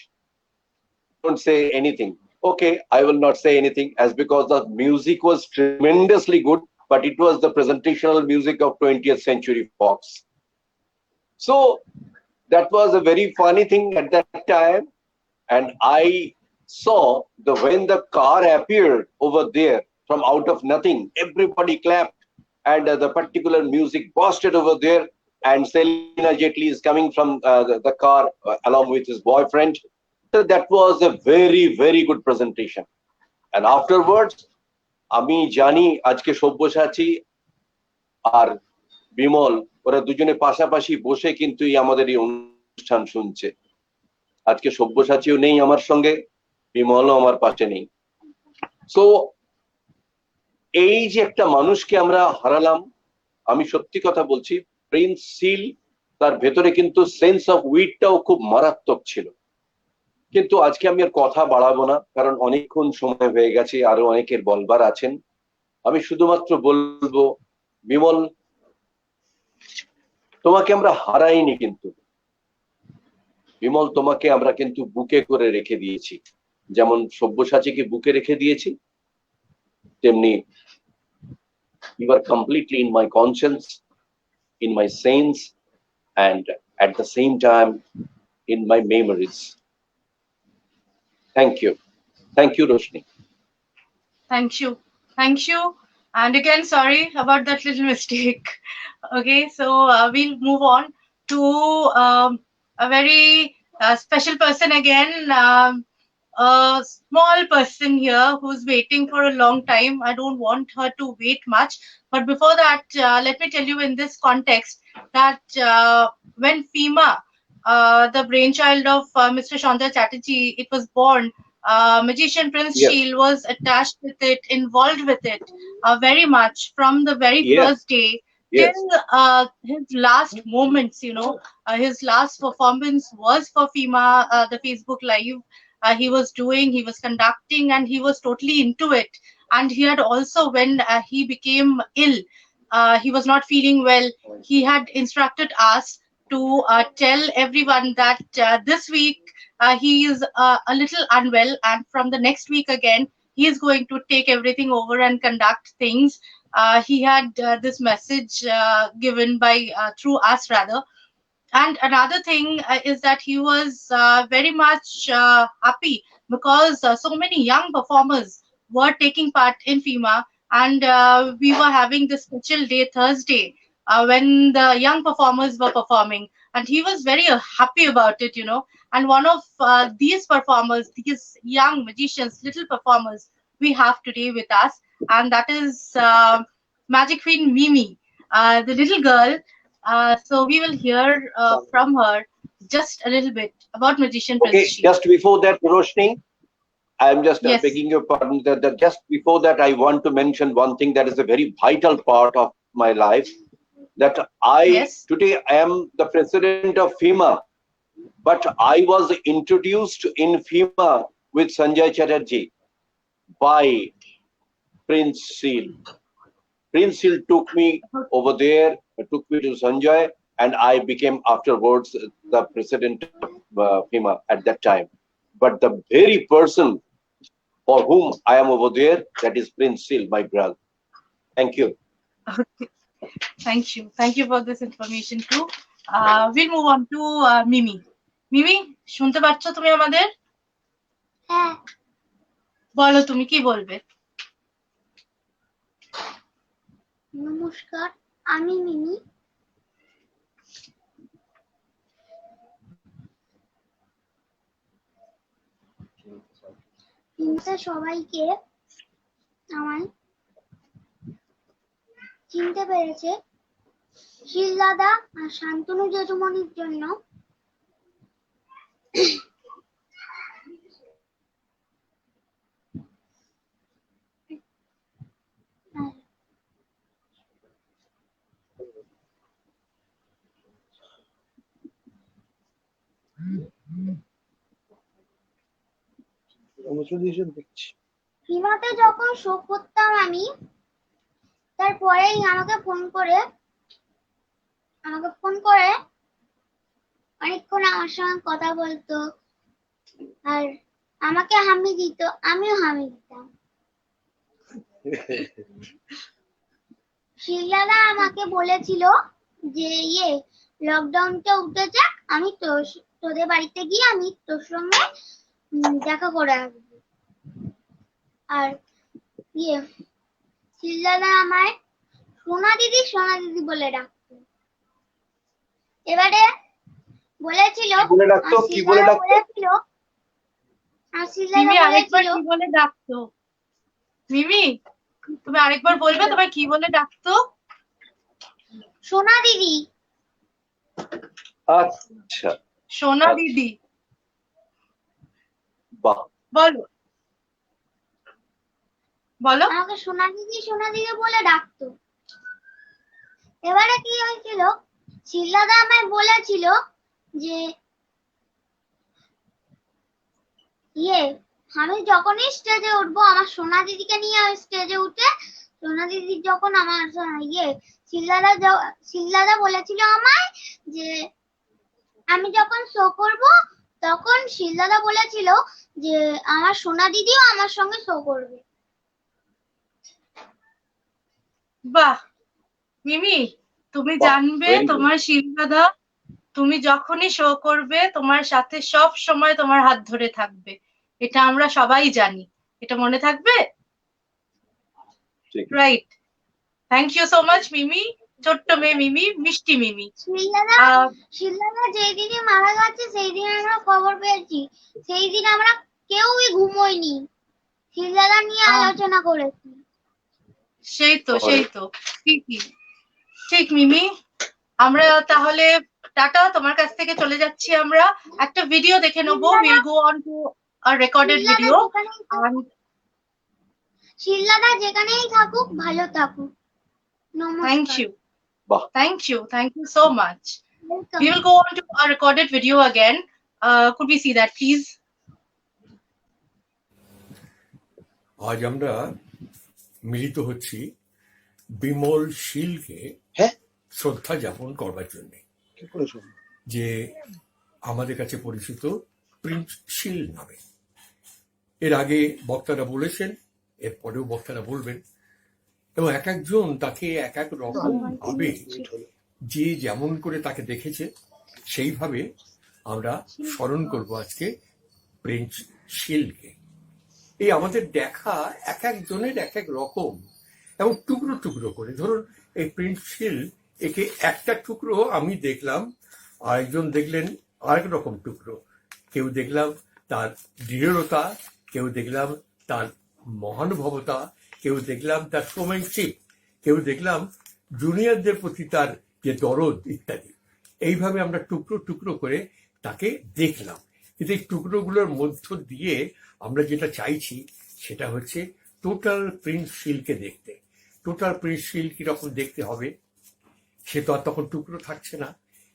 don't say anything. Okay, I will not say anything, as because the music was tremendously good, but it was the presentational music of 20th Century Fox. So that was a very funny thing at that time, and I saw when the car appeared over there from out of nothing, everybody clapped, and the particular music busted over there, and Selina Jetli is coming from the car along with his boyfriend. So that was a very, very good presentation. And afterwards, আমি জানি আজকে সব্যসাচী আর বিমল ওরা দুজনে পাশাপাশি বসে কিন্তু আমাদের এই অনুষ্ঠান শুনছে। আজকে সব্যসাচীও নেই আমার সঙ্গে, বিমলও আমার পাশে নেই। সো এই যে একটা মানুষকে আমরা হারালাম, আমি সত্যি কথা বলছি, প্রিন্স সিল তার ভেতরে কিন্তু সেন্স অফ উইটটাও খুব মারাত্মক ছিল। কিন্তু আজকে আমি আর কথা বাড়াবো না, কারণ অনেকক্ষণ সময় হয়ে গেছে, আরো অনেকের বলবার আছেন। আমি শুধুমাত্র বলবো, বিমল, তোমাকে আমরা হারাইনি, কিন্তু বিমল তোমাকে আমরা কিন্তু বুকে করে রেখে দিয়েছি। যেমন সব্যসাচীকে বুকে রেখে দিয়েছি, তেমনি you are completely in my conscience, in my sense, and at the same time in my memories. Thank you, Roshni. Thank you, and again sorry about that little mistake. Okay, so we'll move on to a very special person again, a small person here who's waiting for a long time. I don't want her to wait much, but before that, let me tell you in this context that when FEMA, the brainchild of Mr. Chandra Chatterjee, it was born, magician Prince Seal was attached with it, involved with it very much from the very first day till his last moments. His last performance was for FEMA, the Facebook Live. He was conducting, and he was totally into it. And he had also, when he became ill, he was not feeling well, he had instructed us to tell everyone that this week he is a little unwell, and from the next week again he is going to take everything over and conduct things. He had this message given by through us rather. And another thing is that he was very much happy because so many young performers were taking part in FEMA, and we were having this special day Thursday when the young performers were performing, and he was very happy about it. And one of these performers, these young magicians, little performers, we have today with us, and that is Magic Queen Mimi, the little girl. So we will hear from her just a little bit about magician Prince Seal. Just before that, Roshni, I am just begging your pardon. That just before that, I want to mention one thing that is a very vital part of my life. That today I am the president of FEMA, but I was introduced in FEMA with Sanjay Chatterjee by Prince Seal. Prince Seal took me over there, took me to Sanjay, and I became afterwards the president of FEMA at that time. But the very person for whom I am over there, that is Prince Seal, my brother. Thank you. Okay. Thank you for this information too. We'll move on to Mimi. Mimi, শুনতে পাচ্ছো তুমি আমাদের? হ্যাঁ। বলো তুমি কি বলবে? নমস্কার, আমি মিমি। সবাইকে আমায় চিনতে পেরেছে শিলদাদা আর শান্তনু জেঠুমনির জন্য সীমাতে যখন শো করতাম আমি, তারপরেই আমাকে ফোন করে অনেকক্ষণ আমার সঙ্গে কথা বলতো আর আমাকে হামি দিত, আমিও হামি দিতাম। শিলদাদা আমাকে বলেছিল যে লকডাউনটা উঠে যাক, আমি তোদের বাড়িতে গিয়ে আমি তোর সঙ্গে দেখা করে আসবো। আর শিলদাদা আমায় সোনা দিদি বলে ডাকতো। এবারে বলেছিল মিমি আরেকবার কি বলে ডাকতো? মিমি তুমি আরেকবার বলবে তোমায় কি বলে ডাকতো? সোনা দিদি। আচ্ছা, সোনা দিদি। বাহ, বলো বলো। আমাকে সোনা দিদি বলে ডাকতো। এবারে কি হয়েছিল, শিলদাদা আমায় বলেছিল যে আমি যখনই স্টেজে উঠবো আমার সোনা দিদিকে নিয়ে স্টেজে উঠে সোনা দিদি যখন আমার শিলদাদা বলেছিল আমায় যে আমি যখন শো করব তখন শিলদাদা বলেছিল যে আমার সোনা দিদিও আমার সঙ্গে শো করবে। বাহ মিমি, তুমি জানবে তোমার শিলদাদা তুমি যখনই শো করবে তোমার সাথে সব সময় তোমার হাত ধরে থাকবে, এটা আমরা সবাই জানি। এটা মনে থাকবে? Right. Thank you so much Mimi, ছোট্ট মেয়ে মিমি, মিষ্টি মিমি। শিলদাদা যেই দিনে মারা গেছে সেই দিন আমরা খবর পেয়েছি, সেই দিন আমরা কেউই ঘুমোইনি, শিলদাদা নিয়ে আলোচনা করেছি। সেই তো ঠিকই, ঠিক মিমি। আমরা তাহলে টাটা, তোমার কাছ থেকে চলে যাচ্ছি। আমরা একটা ভিডিও দেখে নেবো। Will go on to a recorded video. শিলদাদা যেখানেই থাকুক ভালো থাকুক। Thank you so much. We will go on to a recorded video again. Could we see that please? আজ আমরা মিলিত হচ্ছি বিমল শীলকে শ্রদ্ধা জ্ঞাপন করবার জন্য, যে আমাদের কাছে পরিচিত প্রিন্স শীল নামে। এর আগে বক্তারা বলেছেন, এরপরেও বক্তারা বলবেন, এবং এক একজন তাকে এক এক রকম ভাবে যে যেমন করে তাকে দেখেছে সেইভাবে আমরা স্মরণ করব আজকে প্রিন্স শীলকে। এই আমাদের দেখা এক একজনের এক এক রকম, এবং টুকরো টুকরো করে। ধরুন এই প্রিন্স শীল, একে একটা টুকরো আমি দেখলাম, আরেকজন দেখলেন আরেক রকম টুকরো। কেউ দেখলাম তার দৃঢ়তা, কেউ দেখলাম তার মহানুভবতা, কেউ দেখলাম তার শোম্যানশিপ, কেউ দেখলাম জুনিয়রদের প্রতি তার যে দরদ ইত্যাদি। এইভাবে আমরা টুকরো টুকরো করে তাকে দেখলাম। কিন্তু এই টুকরোগুলোর মধ্য দিয়ে আমরা যেটা চাইছি সেটা হচ্ছে টোটাল প্রিন্স শীলকে দেখতে। টোটাল প্রিন্স শীল কিরকম দেখতে হবে, সে তো আর তখন টুকরো থাকছে না।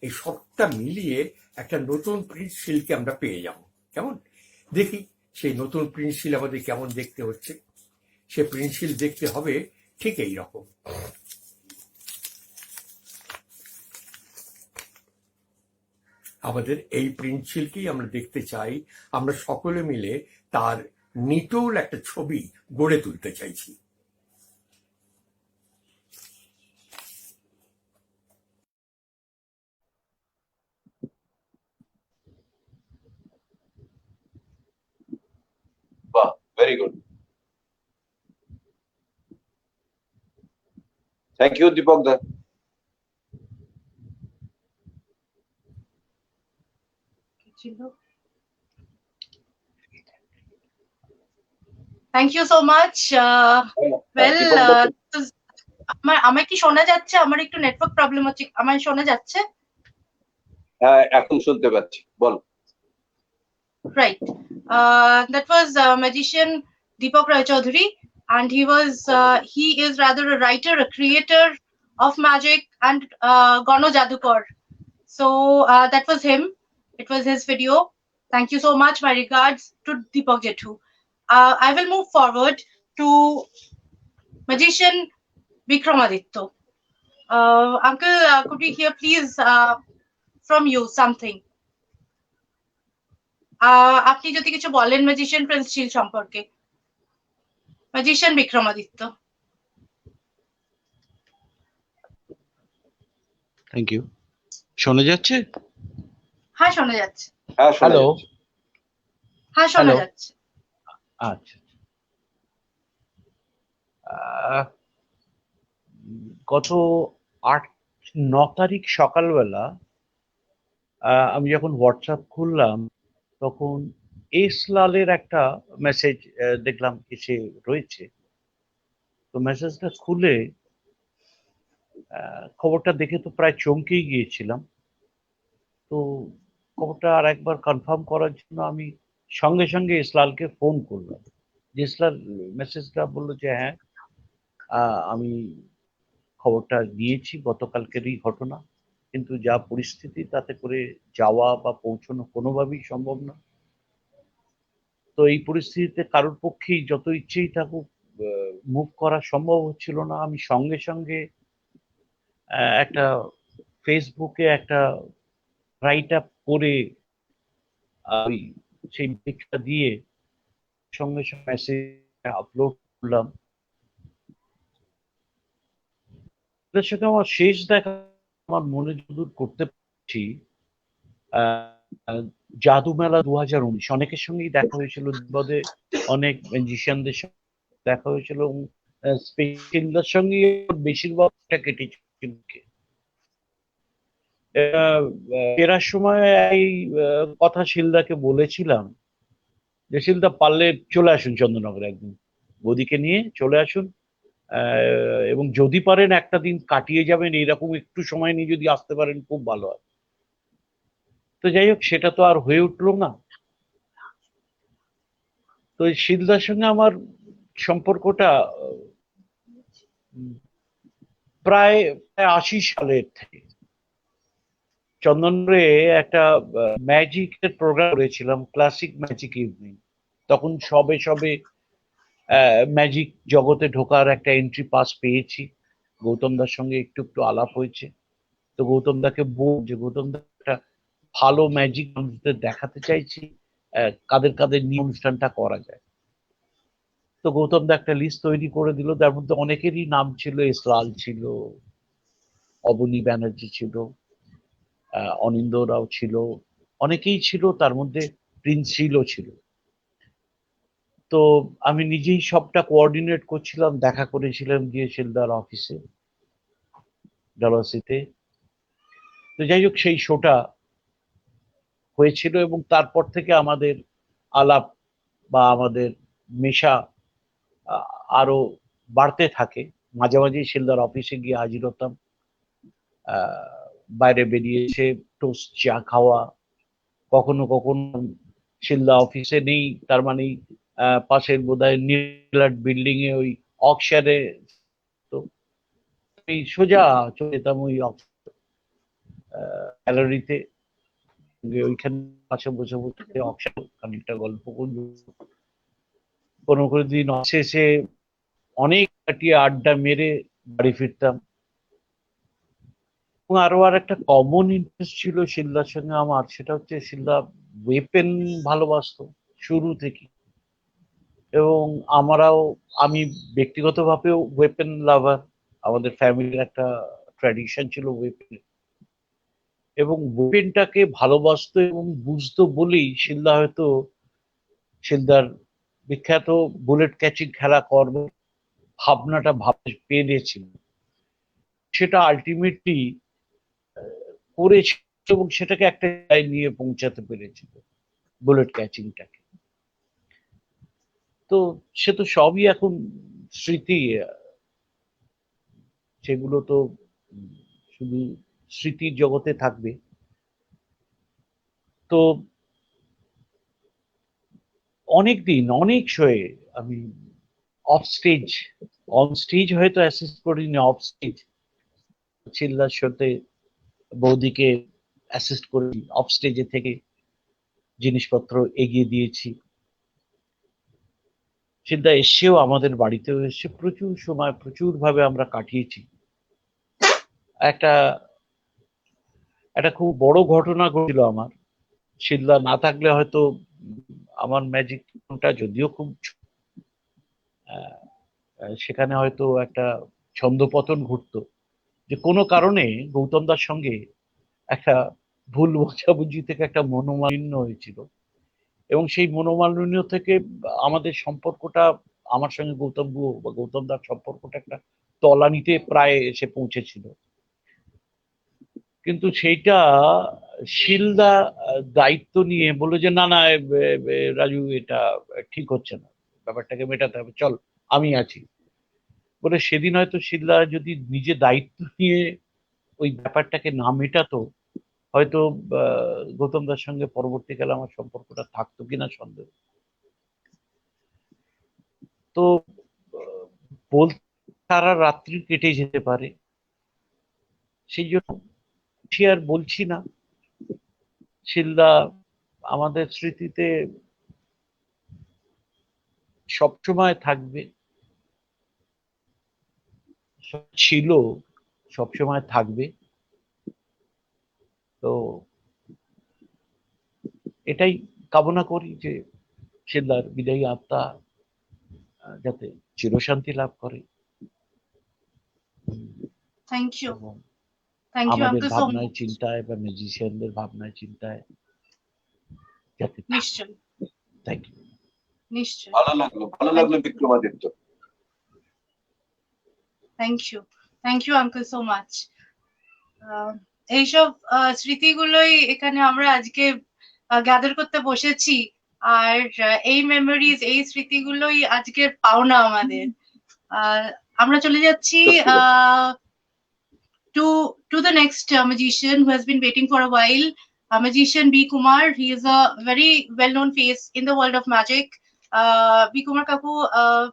এই সবটা মিলিয়ে একটা নতুন প্রিন্স শীলকে আমরা পেয়ে যাব। কেমন দেখি সেই নতুন প্রিন্স শীল আমাদের কেমন দেখতে হচ্ছে। সে প্রিন্স শীল দেখতে হবে ঠিক এই রকম। আমাদের এই প্রিন্স শীলকেই আমরা দেখতে চাই। আমরা সকলে মিলে তার নিটোল একটা ছবি গড়ে তুলতে চাইছি। Wow, very good. Thank you, Deepak. Thank you so much. আমায় কি শোনা যাচ্ছে? আমার একটু নেটওয়ার্ক প্রবলেম হচ্ছে, আমায় শোনা যাচ্ছে? হ্যাঁ, এখন শুনতে পাচ্ছি, বল। Right. That was magician Deepak Rai Chaudhary, and he is rather a writer, a creator of magic and Gano Jadukar. So that was him. It was his video. Thank you so much. My regards to Deepak Jethu. I will move forward to magician Vikramaditya. Uncle, could we hear please from you something? আপনি যদি কিছু বলেন magician Prince Sheel সম্পর্কে। Magician Vikramaditya. Thank you. শোনা যাচ্ছে? হ্যাঁ শোনা যাচ্ছে। হ্যালো। হ্যাঁ শোনা যাচ্ছে। আচ্ছা। গত 8-9 তারিখ সকালবেলা আমি যখন হোয়াটসঅ্যাপ খুললাম তখন এস লালের একটা মেসেজ দেখলাম এসে রয়েছে। তো মেসেজটা খুলে খবরটা দেখে তো প্রায় চমকেই গিয়েছিলাম। তো খবরটা আর একবার কনফার্ম করার জন্য আমি সঙ্গে সঙ্গে ইসলালকে ফোন করলাম। ইসলাল মেসেজটা বললো যে হ্যাঁ আমি খবরটা নিয়েছি, গতকালকেরই ঘটনা, কিন্তু যা পরিস্থিতি তাতে করে যাওয়া বা পৌঁছানো কোনোভাবেই সম্ভব না। তো এই পরিস্থিতিতে কারোর পক্ষেই যত ইচ্ছেই থাকুক মুভ করা সম্ভব হচ্ছিল না। আমি সঙ্গে সঙ্গে একটা ফেসবুকে একটা রাইট আপ করে সেই পিকটা দিয়ে সঙ্গে সঙ্গে মেসেজ আপলোড করলাম। এর সাথে আমার শেষ দেখা আমার মনে যতদূর করতে পারছি জাদু মেলা 2019 অনেকের সঙ্গেই দেখা হয়েছিল, বিপদে অনেক ম্যাজিশিয়ানদের সঙ্গে দেখা হয়েছিল এবং স্পেশালদের সঙ্গে বেশিরভাগটা কেটেছিল। ফেরার সময় এই কথা শিলদাকে বলেছিলাম যে শিলদা পারলে চলে আসুন চন্দ্রনগরে, একদিন বৌদিকে নিয়ে চলে আসুন এবং যদি পারেন একটা দিন কাটিয়ে যাবেন, এইরকম একটু সময় নিয়ে যদি আসতে পারেন খুব ভালো হয়। তো যাই হোক, সেটা তো আর হয়ে উঠলো না। তো শিলদার সঙ্গে আমার সম্পর্কটা প্রায় 80 সালের থেকে। চন্দননগরে একটা ম্যাজিকের প্রোগ্রাম করেছিলাম, ক্লাসিক ম্যাজিক ইভিনিং। তখন সবে সবে ম্যাজিক জগতে ঢোকার একটা এন্ট্রি পাস পেয়েছি। গৌতম দার সঙ্গে একটু একটু আলাপ হয়েছে। তো গৌতম দাকে যে গৌতম দা একটা ভালো ম্যাজিক মানুষদের দেখাতে চাইছি, কাদের কাদের নিয়ে অনুষ্ঠানটা করা যায়। তো গৌতম দা একটা লিস্ট তৈরি করে দিল, তার মধ্যে অনেকেরই নাম ছিল। ইসলাল ছিল, অবনী ব্যানার্জি ছিল, অনিন্দ রাও ছিল, অনেকেই ছিল, তার মধ্যে প্রিন্স শীলও ছিল। তো আমি নিজেই সবটা কোঅর্ডিনেট করছিলাম। দেখা করেছিলাম গিয়ে শিলদার অফিসে ডালাসিতে। তো যাই হোক, সেই শোটা হয়েছিল এবং তারপর থেকে আমাদের আলাপ বা আমাদের মেশা আরো বাড়তে থাকে। মাঝে মাঝেই শিলদার অফিসে গিয়ে হাজির হতাম, বাইরে বেরিয়ে এসে টোস্ট চা খাওয়া। কখনো কখনো শিলদা অফিসে নেই, তার মানে পাশের বোধহয় নীলাট বিল্ডিং এ ওই অক্সারে, তো সোজা চলে যেতাম ওই গ্যালারিতে, ওইখানে পাশে বসে বসে অক্সার খানিকটা গল্প করব। কোনো কোনো দিন শেষে অনেক কাটিয়ে আড্ডা মেরে বাড়ি ফিরতাম। এবং আরো আর একটা কমন ইন্টারেস্ট ছিল শিলদার সঙ্গে আমার, সেটা হচ্ছে শিলদা ওয়েপেন ভালোবাসতো শুরু থেকে, এবং আমি ব্যক্তিগতভাবেও ওয়েপেন লাভার। আমাদের ফ্যামিলির একটা ট্র্যাডিশন ছিল ওয়েপেন, এবং ওয়েপেনটাকে ভালোবাসতো এবং বুঝতো বলেই শিলদা হয়তো শিলদার বিখ্যাত বুলেট ক্যাচিং খেলা করবে ভাবনাটা ভাবতে পেরেছিল। সেটা আলটিমেটলি করেছিল এবং সেটাকে একটা জায়গায় নিয়ে পৌঁছাতে পেরেছিল, বুলেট ক্যাচিংটাকে। তো সে তো সবই এখন স্মৃতি। সেগুলো তো শুধু স্মৃতির জগতে থাকবে। তো অনেক দিন অনেক শোয়ে আমি অফ স্টেজ, অন স্টেজ হয়তো অ্যাসিস্ট করিনি, অফ স্টেজ চিল্লার শোতে বৌদিকে অ্যাসিস্ট করি, অফ স্টেজে থেকে জিনিসপত্র এগিয়ে দিয়েছি। চিন্তা এসেও আমাদের বাড়িতেও এসে প্রচুর সময় প্রচুর ভাবে আমরা কাটিয়েছি। একটা খুব বড় ঘটনা ঘটেছিল আমার। শিল্লা না থাকলে হয়তো আমার ম্যাজিকটা যদিও খুব সেখানে হয়তো একটা ছন্দপতন ঘটতো, যে কোনো কারণে গৌতম দার সঙ্গে একটা ভুল বোঝাবুঝি থেকে একটা মনোমালিন্য হয়েছিল, এবং সেই মনোমালিন্য থেকে আমাদের সম্পর্কটা, আমার সঙ্গে গৌতম বা গৌতম দার সম্পর্কটা একটা তলানিতে প্রায় এসে পৌঁছেছিল। কিন্তু সেইটা শিলদা দায়িত্ব নিয়ে বললো যে না না রাজু, এটা ঠিক হচ্ছে না, ব্যাপারটাকে মেটাতে হবে, চল আমি আছি বলে। সেদিন হয়তো শিলদা যদি নিজে দায়িত্ব নিয়ে ওই ব্যাপারটাকে না মেটাতো, হয়তো গৌতম দার সঙ্গে পরবর্তীকালে আমার সম্পর্কটা থাকতো কিনা সন্দেহ। তো বলতে সারা রাত্রি কেটে যেতে পারে, সেই জন্য আর বলছি না। শিলদা আমাদের স্মৃতিতে সবসময় থাকবে, ছিল, সবসময় থাকবে। তো এটাই কামনা করি যে শিলদার বিদায়ী আত্মা যাতে চিরশান্তি লাভ করে। থ্যাংক ইউ, থ্যাংক ইউ আমাদের আঙ্কেল সো ভাবনায় মাচ। চিন্তায় বা ম্যাজিশিয়ানদের ভাবনায় চিন্তায় যাতে। নিশ্চয়, থ্যাংক ইউ। নিশ্চয়, ভালো লাগলো Vikramaditya. Thank you uncle so much. এইসব স্মৃতিগুলোই এখানে আমরা আজকে গ্যাদার করতে বসেছি, আর এই মেমোরিজ, এই স্মৃতিগুলোই আজকের পাওনা আমাদের। আমরা চলে যাচ্ছি to the next magician who has been waiting for a while, magician B Kumar. He is a very well known face in the world of magic. B Kumar kaku,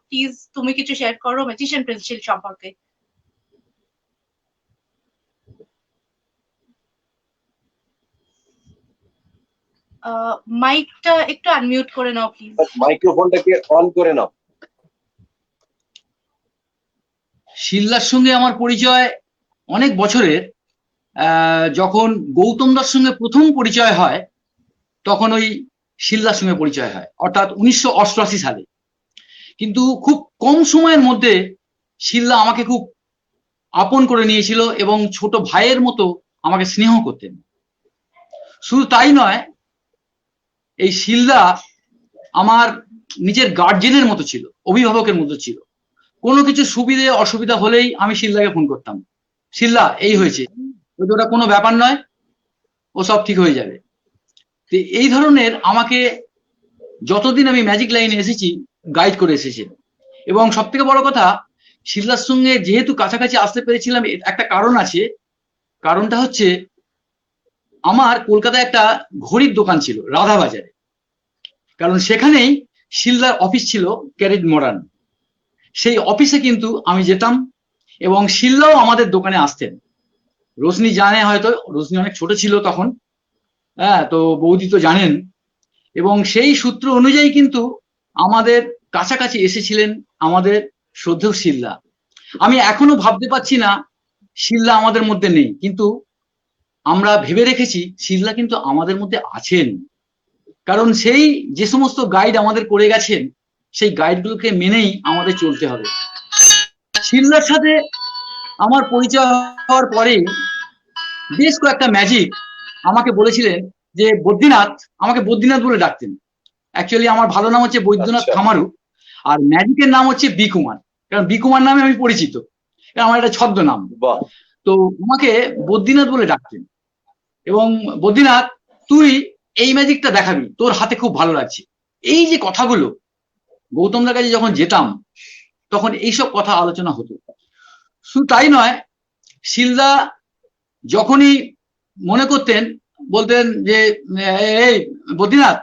please তুমি কিছু share করো magician Prince শিল সম্পর্কে। মাইকটা একটু unmute করে নাও please. মাইক্রোফোনটাকে on করে নাও। শিল্লার সঙ্গে আমার পরিচয় অনেক বছরের। যখন গৌতম দার সঙ্গে প্রথম পরিচয় হয় তখন ওই শিল্লার সঙ্গে পরিচয় হয়, অর্থাৎ 1988 সালে। কিন্তু খুব কম সময়ের মধ্যে শিল্লা আমাকে খুব আপন করে নিয়েছিল এবং ছোট ভাইয়ের মতো আমাকে স্নেহ করতেন। শুধু তাই নয়, এই শিল্লা আমার নিজের গার্জেনের মতো ছিল, অভিভাবকের মতো ছিল। কোনো কিছু সুবিধে অসুবিধা হলেই আমি শিল্লাকে ফোন করতাম, শিল্লা এই হয়েছে, ওটা কোনো ব্যাপার নয়, ও সব ঠিক হয়ে যাবে। তো এই ধরনের আমাকে যতদিন আমি ম্যাজিক লাইনে এসেছি গাইড করে এসেছে। এবং সব থেকে বড় কথা, শিল্লার সঙ্গে যেহেতু কাছাকাছি আসতে পেরেছিলাম একটা কারণ আছে। কারণটা হচ্ছে আমার কলকাতায় একটা ঘড়ির দোকান ছিল রাধা বাজারে, কারণ সেখানেই শিল্লার অফিস ছিল ক্যারেট মডার্ন। সেই অফিসে কিন্তু আমি যেতাম এবং শিল্লাও আমাদের দোকানে আসতেন। রোশনি জানে হয়তো, রোশনি অনেক ছোট ছিল তখন, হ্যাঁ, তো বৌদি তো জানেন। এবং সেই সূত্র অনুযায়ী কিন্তু আমাদের কাছাকাছি এসেছিলেন আমাদের শ্রদ্ধেয় শিল্লা। আমি এখনো ভাবতে পারছি না শিল্লা আমাদের মধ্যে নেই, কিন্তু আমরা ভেবে রেখেছি শিল্লা কিন্তু আমাদের মধ্যে আছেন। কারণ সেই যে সমস্ত গাইড আমাদের করে গেছেন সেই গাইডগুলোকে মেনেই আমাদের চলতে হবে। শিল্লার সাথে আমার পরিচয় হওয়ার পরে বেশ কয়েকটা ম্যাজিক আমাকে বলেছিলেন যে বদ্রীনাথ, আমাকে বদ্রীনাথ বলে ডাকতেন। অ্যাকচুয়ালি আমার ভালো নাম হচ্ছে বৈদ্যনাথ খামারু, আর ম্যাজিকের নাম হচ্ছে বি কুমার, কারণ বি কুমার নামে আমি পরিচিত, কারণ আমার একটা ছদ্মনাম। তো আমাকে বদ্রীনাথ বলে ডাকতেন এবং বদ্রীনাথ তুই এই ম্যাজিকটা দেখাবি, তোর হাতে খুব ভালো লাগছে। এই যে কথাগুলো, গৌতমদার কাছে যখন যেতাম তখন এইসব কথা আলোচনা হতো। শুধু তাই নয়, শিলদা যখনই মনে করতেন, বলতেন যে এই বদ্রীনাথ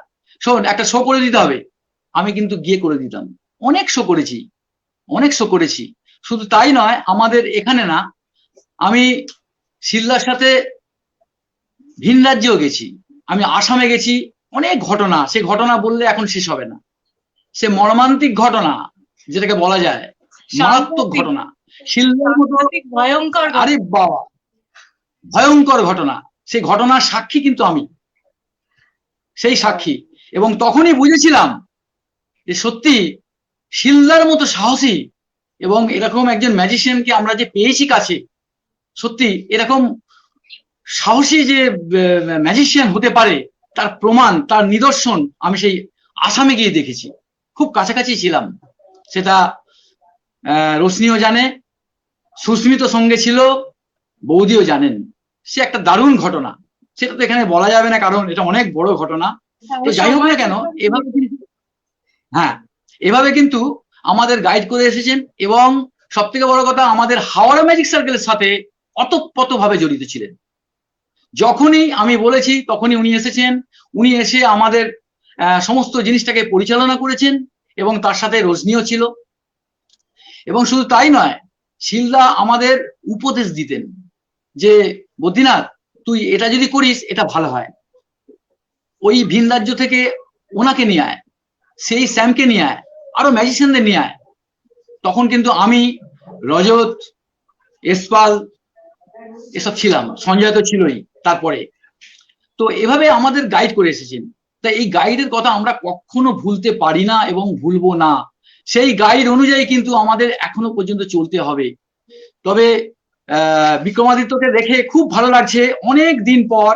শোন, একটা শো করে দিতে হবে, আমি কিন্তু গিয়ে করে দিতাম। অনেক শো করেছি। শুধু তাই নয়, আমাদের এখানে না, আমি শিলদার সাথে ভিন রাজ্যেও গেছি, আমি আসামে গেছি। অনেক ঘটনা, সে ঘটনা বললে এখন শেষ হবে না। সে মর্মান্তিক ঘটনা, যেটাকে বলা যায় মারাত্মক ঘটনা, শিলদার মতো ভয়ঙ্কর, আরে বাবা ভয়ঙ্কর ঘটনা। সেই ঘটনার সাক্ষী কিন্তু আমি, সেই সাক্ষী। এবং তখনই বুঝেছিলাম যে সত্যি শিলদার মতো সাহসী এবং এরকম একজন ম্যাজিশিয়ানকে আমরা যে পেয়েছি কাছে, সত্যি এরকম সাহসী যে ম্যাজিশিয়ান হতে পারে তার প্রমাণ, তার নিদর্শন আমি সেই আসামে গিয়ে দেখেছি। খুব কাছাকাছি ছিলাম, সেটা রোশনিও জানে, সুস্মিত সঙ্গে ছিল, বৌদিও জানেন। সে একটা দারুণ ঘটনা, সেটা তো এখানে বলা যাবে না কারণ এটা অনেক বড় ঘটনা। তো যাই হোক না কেন, এভাবে কিন্তু এভাবে কিন্তু আমাদের গাইড করে এসেছেন এবং সব থেকে বড় কথা, আমাদের হাওড়া ম্যাজিক সার্কেলের সাথে অতপ্রতভাবে জড়িত ছিলেন। যখনই আমি বলেছি তখনই উনি এসেছেন, উনি এসে আমাদের সমস্ত জিনিসটাকে পরিচালনা করেছেন এবং তার সাথে রজনীও ছিল। এবং শুধু তাই নয়, শিলদা আমাদের উপদেশ দিতেন যে বদ্রীনাথ তুই এটা যদি করিস এটা ভালো হয়, ওই ভিন রাজ্য থেকে ওনাকে নিয়ে আয়, সেই স্যামকে নিয়ে আয়, আরো ম্যাজিশিয়ানদের নিয়ে আয়। তখন কিন্তু আমি, রজত, এসপাল এসব ছিলাম, সঞ্জয় তো ছিলই তারপরে। তো এভাবে আমাদের গাইড করে এসেছেন। তাই এই গাইডের কথা আমরা কখনো ভুলতে পারি না এবং ভুলবো না। সেই গাইড অনুযায়ী কিন্তু আমাদের এখনো পর্যন্ত চলতে হবে। তবে বিক্রমাদিত্যকে দেখে খুব ভালো লাগছে, অনেক দিন পর।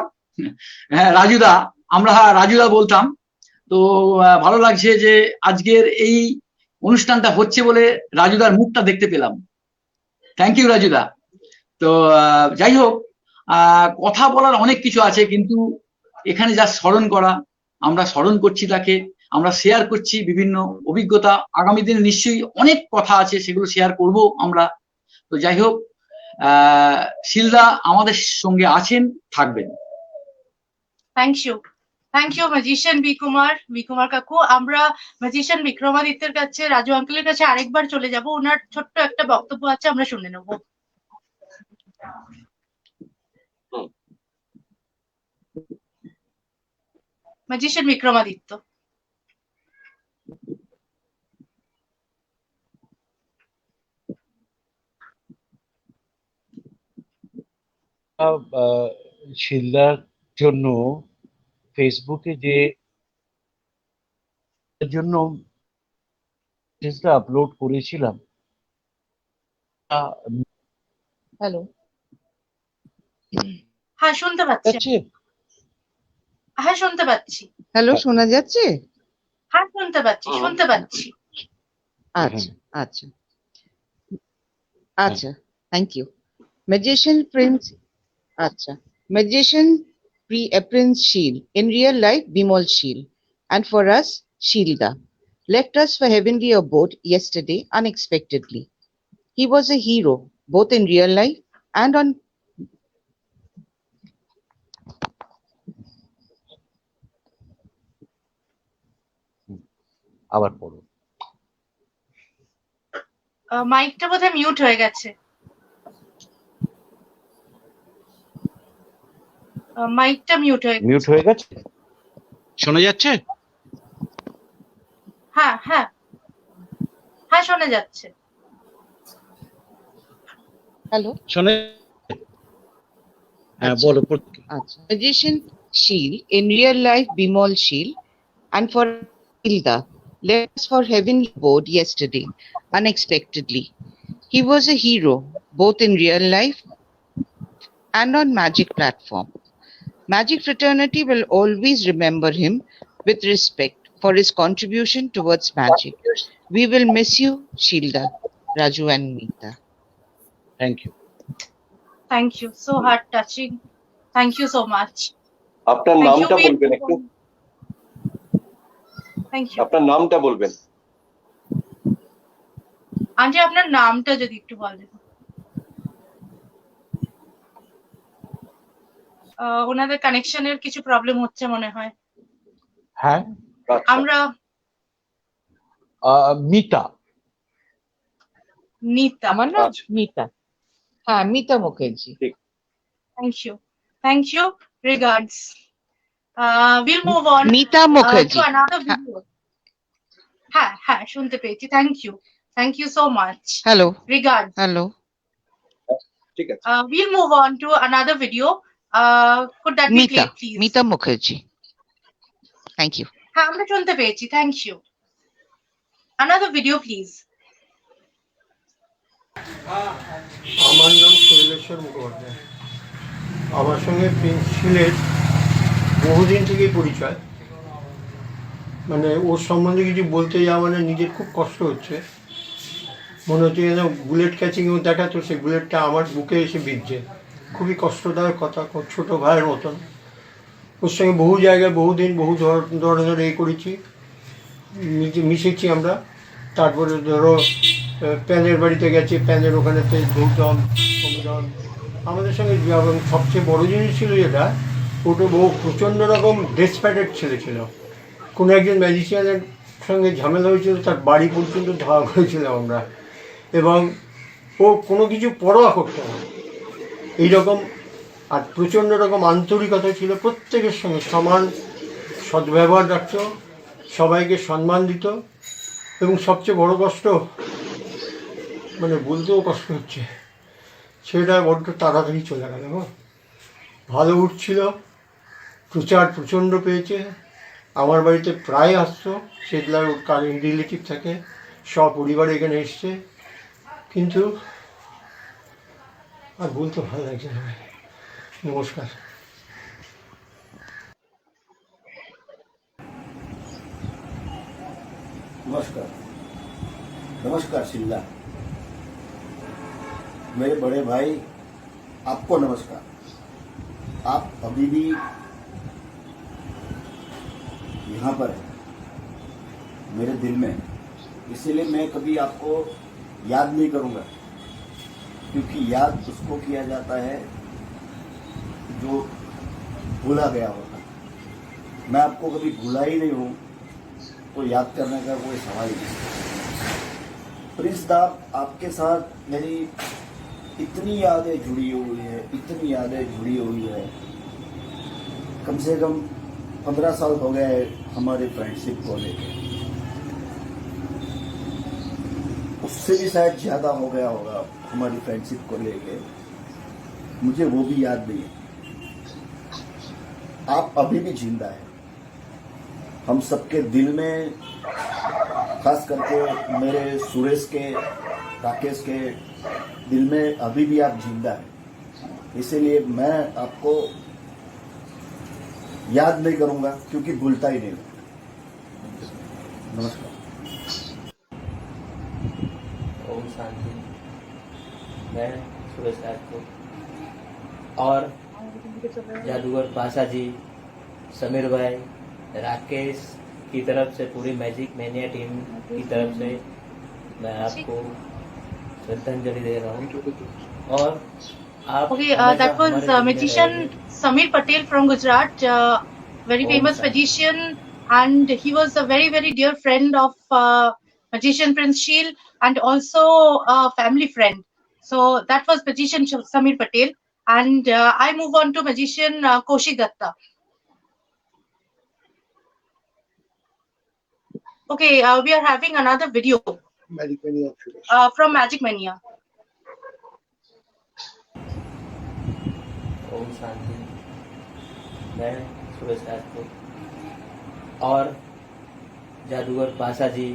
হ্যাঁ রাজুদা, আমরা রাজুদা বলতাম। তো ভালো লাগছে যে আজকের এই অনুষ্ঠানটা হচ্ছে বলে রাজুদার মুখটা দেখতে পেলাম। থ্যাংক ইউ রাজুদা। তো যাই হোক, কথা বলার অনেক কিছু আছে, কিন্তু এখানে যা স্মরণ করা, আমরা স্মরণ করছি তাকে, আমরা শেয়ার করছি বিভিন্ন অভিজ্ঞতা। আগামী দিনে নিশ্চয়ই অনেক কথা আছে, সেগুলো শেয়ার করব আমরা। তো যাই হোক, শিলদা আমাদের সঙ্গে আছেন, থাকবেন। থ্যাংক ইউ ম্যাজিশিয়ান বিকুমার কাকু। আমরা ম্যাজিশিয়ান বিক্রমাদিত্যের কাছে, রাজু আঙ্কেলের কাছে আরেকবার চলে যাব, ওনার ছোট্ট একটা বক্তব্য আছে, আমরা শুনে নেব। ম্যাজিশিয়ান বিক্রমাদিত্য। শিলদার জন্য ফেসবুকে যে জন্য আপলোড করেছিলাম, হ্যালো, হ্যাঁ শুনতে পাচ্ছি। হ্যাঁ শুনতে পাচ্ছি। হ্যালো, শোনা যাচ্ছে? হ্যাঁ শুনতে পাচ্ছি। আচ্ছা আচ্ছা আচ্ছা, thank you. Magician Prince, acha. Magician Prince Sheel. In real life, Bimal Sheel. And for us, Shilda. Left us for heavenly abode yesterday unexpectedly. He was a hero, both in real life and on আবার পড়ো। মাইকটা বোধহয় mute হয়ে গেছে। মাইকটা mute হয়ে গেছে। শোনা যাচ্ছে? হ্যাঁ শোনা যাচ্ছে। হ্যালো, শোনা? হ্যাঁ বলো। আচ্ছা। Magician Sheel, in real life, Bimal Sheel. And for Hilda, left us for heavenly abode yesterday unexpectedly. He was a hero, both in real life and on Magic platform. Magic fraternity will always remember him with respect for his contribution towards magic. We will miss you, Shilda, Raju and Meeta. Thank you. Thank you. So heart touching. Thank you so much. আপনার নামটা বলবেন একটু? Thank you. আপনার নামটা বলবেন? Aunty আপনার নামটা যদি একটু বলেন। ওনাদের কানেকশনের কিছু প্রবলেম হচ্ছে মনে হয়। হ্যাঁ, আমরা মিতা, আমার নাম মিতা। হ্যাঁ, Mita Mukherjee. Thank you. Regards. We'll move on Mita Mukherjee to another video. হ্যাঁ শুনতে পেয়েছি। Thank you so much. Hello Regards. Hello ঠিক আছে। We'll move on to another video. Could that be played, please? Mita Mukherjee. Thank you. হ্যাঁ, আমরা শুনতে পেয়েছি। Thank you. Another video, please. আমার নাম শৈলেশ্বর মুখোপাধ্যায়। আমার সঙ্গে প্রিন্স শীলের বহুদিন থেকেই পরিচয়। মানে ওর সম্বন্ধে কিছু বলতে যাওয়া মানে নিজের খুব কষ্ট হচ্ছে। মনে হচ্ছে যেন বুলেট ক্যাচিংও দেখাতো, সেই বুলেটটা আমার বুকে এসে বিঁধছে। খুবই কষ্টদায়ক কথা, ছোটো ভাইয়ের মতন। ওর সঙ্গে বহু জায়গায় বহুদিন বহু ধরনের এই করেছি, মিশেছি আমরা। তারপরে ধরো প্যানের বাড়িতে গেছি, প্যানের ওখানেতে দৌড়দম কমদম আমাদের সঙ্গে। সবচেয়ে বড় জিনিস ছিল যেটা, ওটা প্রচণ্ড রকম ডেসপ্যারেট ছেলে ছিল। কোনো একজন ম্যাজিশিয়ানের সঙ্গে ঝামেলা হয়েছিল, তার বাড়ি পর্যন্ত ধাওয়া করেছিলাম আমরা। এবং ও কোনো কিছু পরোয়া করতো না এইরকম। আর প্রচণ্ড রকম আন্তরিকতা ছিল, প্রত্যেকের সঙ্গে সমান সদ্ব্যবহার রাখত, সবাইকে সম্মান দিত। এবং সবচেয়ে বড় কষ্ট, মানে বলতেও কষ্ট হচ্ছে, সেটা বড্ড তাড়াতাড়ি চলে গেল। ভালো উঠছিল, প্রচণ্ড পেয়েছে, আমার বাড়িতে প্রায় আসতো। সেগুলার ওর কারেন্ট রিলেটিভ থাকে, সপরিবারে এখানে এসছে। কিন্তু আর বলতে ভালো লাগছে না। নমস্কার। नमस्कार शिल्ला, मेरे बड़े भाई, आपको नमस्कार। आप अभी भी यहाँ पर हैं मेरे दिल में, इसीलिए मैं कभी आपको याद नहीं करूँगा, क्योंकि याद उसको किया जाता है जो भूला गया होता। मैं आपको कभी भूला ही नहीं हूँ, तो याद करने का कोई सवाल ही नहीं। प्रिंस दा, आपके साथ मेरी इतनी यादें जुड़ी हुई है, इतनी यादें जुड़ी हुई है। कम से कम 15 साल हो गए हमारी फ्रेंडशिप को लेकर, उससे भी शायद ज्यादा हो गया होगा हमारी फ्रेंडशिप को लेके। मुझे वो भी याद नहीं है। आप अभी भी जिंदा है हम सबके दिल में, खास करके मेरे सुरेश के, राकेश के दिल में अभी भी आप जिंदा है। इसीलिए मैं आपको याद नहीं करूंगा, क्योंकि भूलता ही नहीं। नमस्कार। ओम शांति। मैं सुरेश राजपूत और जादूगर पाशा जी, समीर भाई, राकेश की तरफ से, पूरी मैजिक मैनिया टीम की तरफ से मैं आपको श्रद्धांजलि दे रहा हूँ। और आप that was magician Samir Patel from Gujarat, very famous magician, and he was a very, very dear friend of magician Prince Sheel, and also a family friend. So that was magician Samir Patel, and I move on to magician Kaushik Datta. Okay, we are having another video from Magic Mania. Om Shanti. मैं सुरेश राजपूत और जादूगर पाशा जी,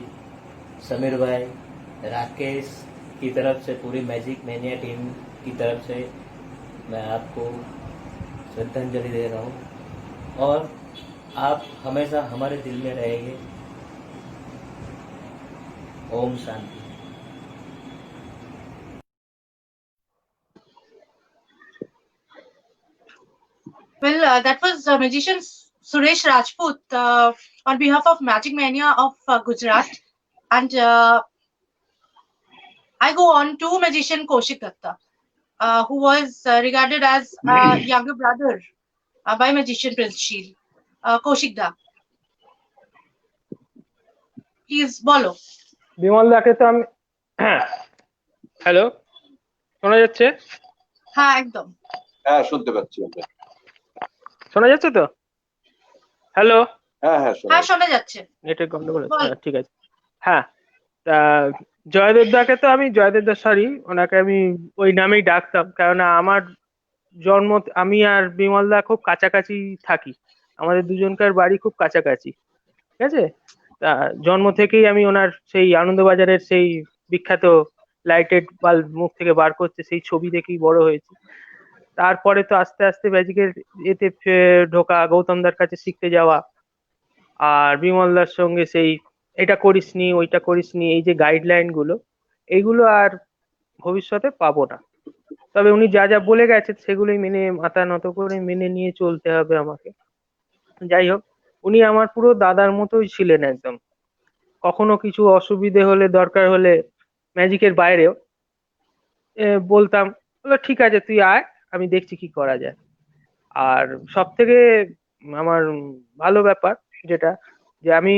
समीर भाई, राकेश की तरफ से, पूरी magic mania team की तरफ से मैं आपको श्रद्धांजलि दे रहा हूँ। और आप हमेशा हमारे दिल में रहेंगे। Om Shanti. Well, that was magician Suresh Rajput on behalf of Magic Mania of Gujarat, and I go on to magician Kaushik Datta, who was regarded as a younger brother by magician Prince Sheel. Kaushik da, please বলো। বিমল দাকে তো আমি hello, শোনা যাচ্ছে? হ্যাঁ একদম। হ্যাঁ শুনতে পাচ্ছি আমরা। শোনা যাচ্ছে তো? হ্যালো। হ্যাঁ হ্যাঁ হ্যাঁ শোনা যাচ্ছে। নেটের গন্ডগোল আছে, ঠিক আছে। হ্যাঁ, তা জয়দেব দাকে তো আমি ওনাকে আমি ওই নামেই ডাকতাম, কেননা আমার জন্ম, আমি আর বিমল দা খুব কাছাকাছি থাকি, আমাদের দুজনকার বাড়ি খুব কাছাকাছি, ঠিক আছে। তা জন্ম থেকেই আমি ওনার সেই আনন্দবাজারের সেই বিখ্যাত লাইটেড বাল্ব মুখ থেকে বার করছে সেই ছবি দেখেই বড় হয়েছি। তারপরে তো আস্তে আস্তে ম্যাজিকের এতে ঢোকা, গৌতম দার কাছে শিখতে যাওয়া, আর বিমল দার সঙ্গে সেই এটা করিসনি ওইটা করিসনি এই যে গাইডলাইন গুলো, এইগুলো আর ভবিষ্যতে পাবো না। তবে উনি যা যা বলে গেছেন সেগুলোই মেনে, মাথা নত করে মেনে নিয়ে চলতে হবে আমাকে। যাই হোক, উনি আমার পুরো দাদার মতোই ছিলেন একদম। কখনো কিছু অসুবিধে হলে, দরকার হলে ম্যাজিকের বাইরেও বলতাম, ঠিক আছে তুই আয়, আমি দেখছি কি করা যায়। আর সব থেকে আমার ভালো ব্যাপার যেটা, যে আমি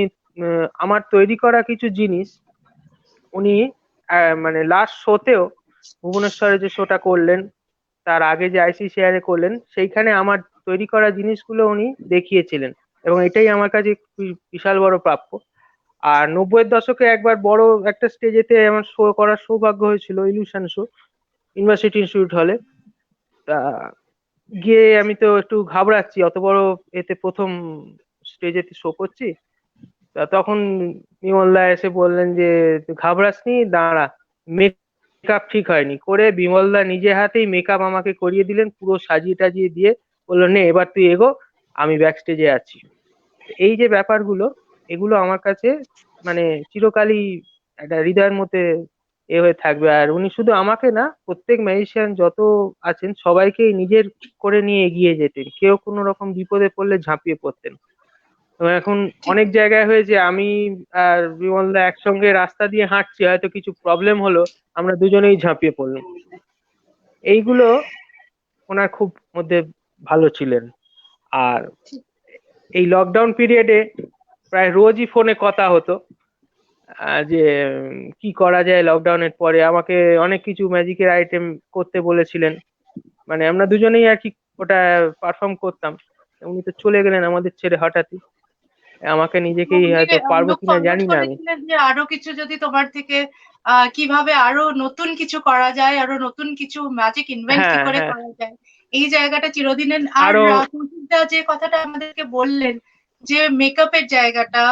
আমার তৈরি করা কিছু জিনিস উনি মানে লাস্ট শোতেও, ভুবনেশ্বরে যে শোটা করলেন, তার আগে যে আইসি শেয়ারে করলেন, সেইখানে আমার তৈরি করা জিনিসগুলো উনি দেখিয়েছিলেন, এবং এটাই আমার কাছে বিশাল বড় প্রাপ্য। আর 90-এর দশকে একবার বড় একটা স্টেজেতে আমার শো করার সৌভাগ্য হয়েছিল, ইলিউশন শো, ইউনিভার্সিটি ইনস্টিটিউট হলে। তা গিয়ে আমি তো একটু ঘাবড়াচ্ছি, অত বড় এতে প্রথম স্টেজেতে শো করছি। তা তখন বিমলদা এসে বললেন যে ঘাবড়াসনি, দাঁড়া, মেকআপ ঠিক হয়নি, করে বিমলদা নিজে হাতেই মেকআপ আমাকে করিয়ে দিলেন, পুরো সাজিয়ে টাজিয়ে দিয়ে বললো, নে এবার তুই এগো, আমি ব্যাক স্টেজে আছি। এই যে ব্যাপারগুলো, এগুলো আমার কাছে মানে চিরকালই একটা হৃদয়ের মধ্যে এ হয়ে থাকবে। আর উনি শুধু আমাকে না, প্রত্যেক ম্যাজিশিয়ান যত আছেন সবাইকেই নিজের করে নিয়ে এগিয়ে যেতেন, কেউ কোনো রকম বিপদে পড়লে ঝাঁপিয়ে পড়তেন। এখন অনেক জায়গায় হয়েছে আমি আর বিমলদা একসঙ্গে রাস্তা দিয়ে হাঁটছি, হয়তো কিছু প্রবলেম হলো, আমরা দুজনেই ঝাঁপিয়ে পড়লাম। এইগুলো ওনার খুব মধ্যে ভালো ছিলেন। আর এই লকডাউন পিরিয়ডে প্রায় রোজই ফোনে কথা হতো, যে কি করা যায় লকডাউনের পরে। আমাকে অনেক কিছু ম্যাজিকের আইটেম করতে বলেছিলেন, মানে আমরা দুজনেই আর কি ওটা পারফর্ম করতাম। উনি তো চলে গেলেন আমাদের ছেড়ে হঠাৎই, আমাকে নিজেকেই হয়তো পারবো কিনা জানি না আমি। যে আরো কিছু যদি তোমার থেকে কিভাবে আরো নতুন কিছু করা যায়, আরো নতুন কিছু ম্যাজিক ইনভেন্ট কি করে করা যায়, এই জায়গাটা চিরদিনের। আর যে কথাটা আমাদেরকে বললেন যে মেকআপের জায়গাটা,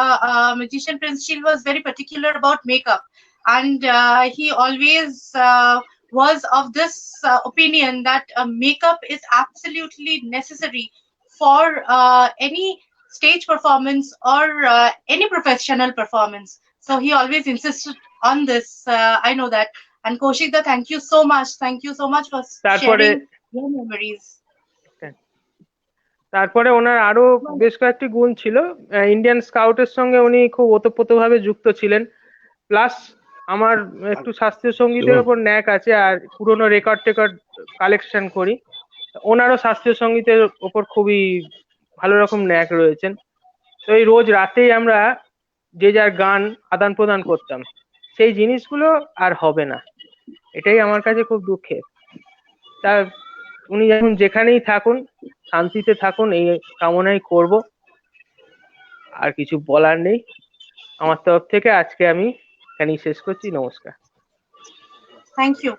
magician Prince Sil was very particular about makeup, and he always was of this opinion that makeup is absolutely necessary for any stage performance or any professional performance. So he always insisted on this. I know that. And Kaushik da, thank you so much. Thank you so much for sharing your memories. তারপরে ওনার আরো বেশ কয়েকটি গুণ ছিল। Indian স্কাউটের সঙ্গে উনি খুব ওতপ্রোতভাবে যুক্ত ছিলেন, প্লাস আমার একটু শাস্ত্রীয় সঙ্গীতের উপর ন্যাক আছে, আর পুরোনো রেকর্ড কালেকশন করি। ওনারও শাস্ত্রীয় সঙ্গীতের উপর খুবই ভালো রকম ন্যাক রয়েছেন। তো এই রোজ রাতেই আমরা যে যার গান আদান প্রদান করতাম, সেই জিনিসগুলো আর হবে না, এটাই আমার কাছে খুব দুঃখের। তা উনি যখন যেখানেই থাকুন, শান্তিতে থাকুন, এই কামনাই করব। আর কিছু বলার নেই আমার তরফ থেকে। আজকে আমি এখানেই শেষ করছি। নমস্কার। Thank you.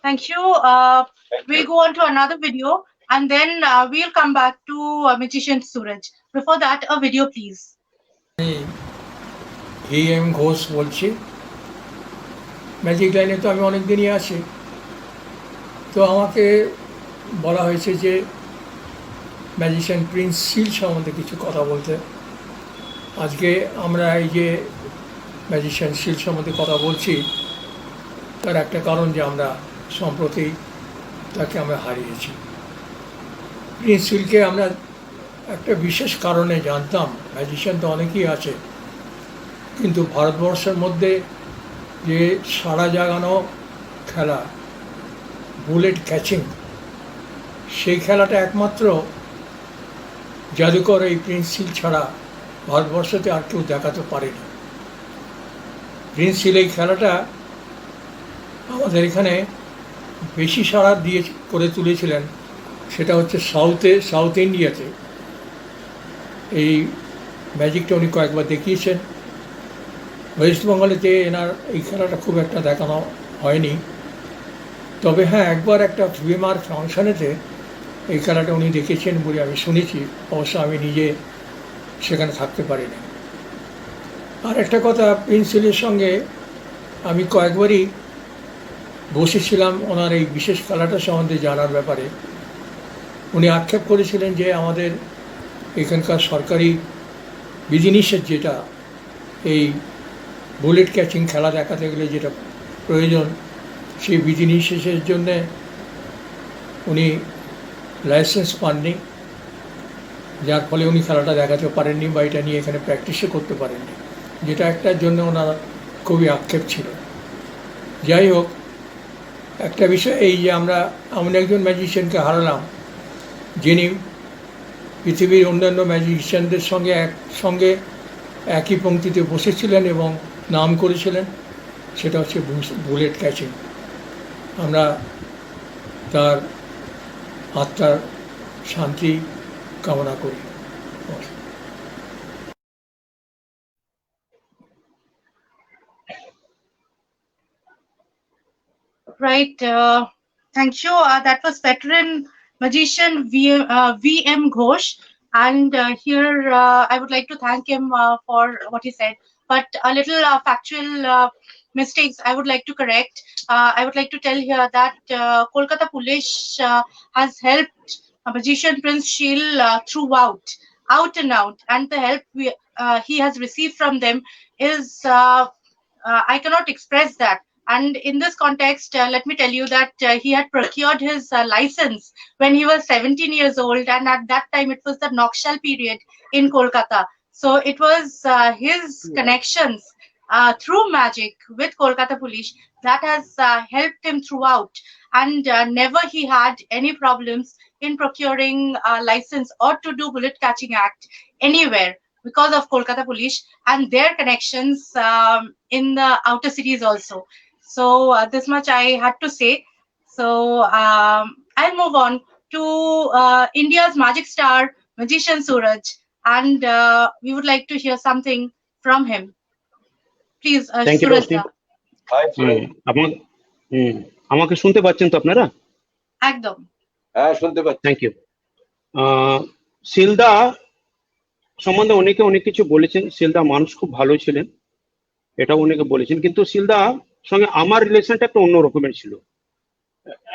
Thank you. We'll go on to another video, and then we'll come back to magician Suraj. Before that, a video, please. M Ghosh বলছি। ম্যাজিক লাইনে তো আমি অনেক দিনই আছি। তো আমাকে বলা হয়েছে যে ম্যাজিশিয়ান প্রিন্স শীল সম্বন্ধে কিছু কথা বলতে। আজকে আমরা এই যে ম্যাজিশিয়ান শীল সম্বন্ধে কথা বলছি, তার একটা কারণ যে আমরা সম্প্রতি তাকে আমরা হারিয়েছি। প্রিন্স শীলকে আমরা একটা বিশেষ কারণে জানতাম। ম্যাজিশিয়ান তো অনেকেই আছে, কিন্তু ভারতবর্ষের মধ্যে যে সাড়া জাগানো খেলা বুলেট ক্যাচিং, সেই খেলাটা একমাত্র জাদুকর এই প্রিন্স শীল ছাড়া ভারতবর্ষতে আর কেউ দেখাতে পারেনি। প্রিন্স শীল এই খেলাটা আমাদের এখানে বেশি সাড়া দিয়ে করে তুলেছিলেন, সেটা হচ্ছে সাউথ ইন্ডিয়াতে। এই ম্যাজিকটা উনি কয়েকবার দেখিয়েছেন। ওয়েস্ট বেঙ্গলেতে এনার এই খেলাটা খুব একটা দেখানো হয়নি, তবে হ্যাঁ একবার একটা ফিএমআর ফাংশনেতে এই খেলাটা উনি দেখেছেন বলে আমি শুনেছি, অবশ্য আমি নিজে সেখানে থাকতে পারিনি। আর একটা কথা, প্রিন্স শীলের সঙ্গে আমি কয়েকবারই বসেছিলাম ওনার এই বিশেষ খেলাটা সম্বন্ধে জানার ব্যাপারে। উনি আক্ষেপ করেছিলেন যে আমাদের এখানকার সরকারি বিধিনিষেধ যেটা, এই বুলেট ক্যাচিং খেলা দেখাতে গেলে যেটা প্রয়োজন, সেই বিধিনিষেধের জন্যে উনি লাইসেন্স পাননি, যার ফলে উনি খেলাটা দেখাতে পারেননি বা এটা নিয়ে এখানে প্র্যাকটিসও করতে পারেননি, যেটা একটার জন্য ওনার খুবই আক্ষেপ ছিল। যাই হোক, একটা বিষয় এই যে আমরা এমন একজন ম্যাজিশিয়ানকে হারালাম যিনি পৃথিবীর অন্যান্য ম্যাজিশিয়ানদের সঙ্গে একই পংক্তিতে বসেছিলেন এবং নাম করেছিলেন, সেটা হচ্ছে বুলেট ক্যাচিং। আমরা তার আত্মার শান্তি কামনা করি। Right. Thank you. That was veteran magician V.M. Ghosh. And here I would like to thank him for what he said. But a little factual mistakes I would like to correct. I would like to tell here that Kolkata Police has helped magician Prince Sheel throughout, out and out. And the help he has received from them is, I cannot express that. And in this context, let me tell you that he had procured his license when he was 17 years old. And at that time, it was the Nakshal period in Kolkata. So it was his connections through magic with Kolkata Police that has helped him throughout. And never he had any problems in procuring a license or to do bullet catching act anywhere because of Kolkata Police and their connections in the outer cities also. So this much I had to say. So I'll move on to India's magic star, magician Suraj, and we would like to hear something from him. Please, Thank you, Suraj. আমাকে শুনতে পাচ্ছেন তো আপনারা? একদম। হ্যাঁ, শুনতে পাচ্ছি। Thank you. Shilda সম্বন্ধে অনেকে অনেক কিছু বলেছেন। শিলদা মানুষ খুব ভালো ছিলেন, এটাও অনেকে বলেছেন, কিন্তু শিলদা সঙ্গে আমার রিলেশনটা একটা অন্য রকমের ছিল।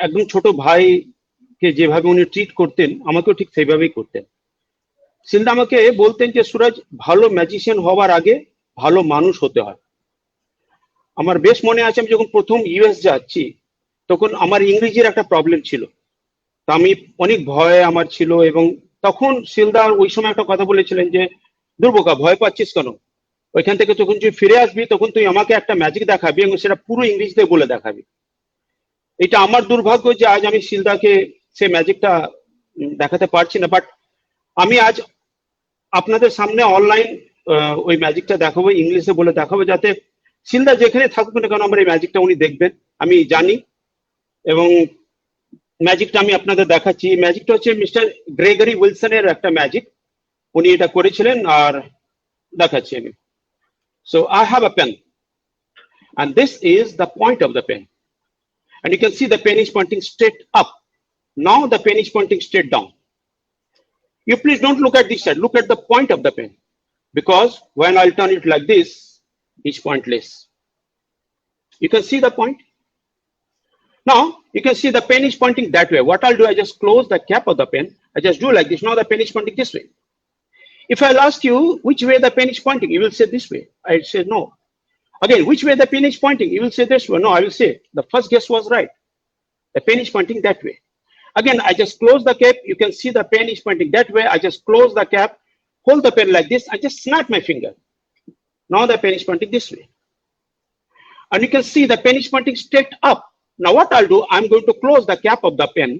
একদম ছোট ভাইকে যেভাবে উনি ট্রিট করতেন, আমাকেও ঠিক সেইভাবেই করতেন। শিলদা আমাকে বলতেন যে সুরাজ, ভালো ম্যাজিশিয়ান হওয়ার আগে ভালো মানুষ হতে হয়। আমার বেশ মনে আছে, আমি যখন প্রথম ইউএস যাচ্ছি তখন আমার ইংরেজির একটা প্রবলেম ছিল, তা আমি অনেক ভয় আমার ছিল। এবং তখন শিলদা ওই সময় একটা কথা বলেছিলেন যে, দুর্বোকা, ভয় পাচ্ছিস কেন? ওইখান থেকে যখন তুই ফিরে আসবি তখন তুই আমাকে একটা ম্যাজিক দেখাবি এবং সেটা পুরো ইংরেজিতে বলে দেখাবি। এটা আমার দুর্ভাগ্য যে আজ আমি শিলদাকে সে ম্যাজিকটা দেখাতে পারছি না, বাট আমি আজ আপনাদের সামনে অনলাইন ওই ম্যাজিকটা দেখাবো, ইংলিশে বলে দেখাবো, যাতে শিলদা যেখানে থাকবে না কেন আমার এই ম্যাজিকটা উনি দেখবেন, আমি জানি। এবং ম্যাজিকটা আমি আপনাদের দেখাচ্ছি। ম্যাজিকটা হচ্ছে মিস্টার গ্রেগরি উইলসনের একটা ম্যাজিক, উনি এটা করেছিলেন, আর দেখাচ্ছি আমি। So I have a pen, and this is the point of the pen, and you can see the pen is pointing straight up. Now the pen is pointing straight down. You please don't look at this side, look at the point of the pen, because when I'll turn it like this, it's pointless. You can see the point. Now you can see the pen is pointing that way. What I'll do, I just close the cap of the pen, I just do like this. Now the pen is pointing this way. If I'll ask you which way the pen is pointing, you will say this way. I say no. Again, which way the pen is pointing, you will say this way. No, I will say the first guess was right. The pen is pointing that way. Again, I just close the cap. You can see the pen is pointing that way. I just close the cap, hold the pen like this. I just snap my finger. Now the pen is pointing this way. And you can see the pen is pointing straight up. Now what I'll do, I'm going to close the cap of the pen.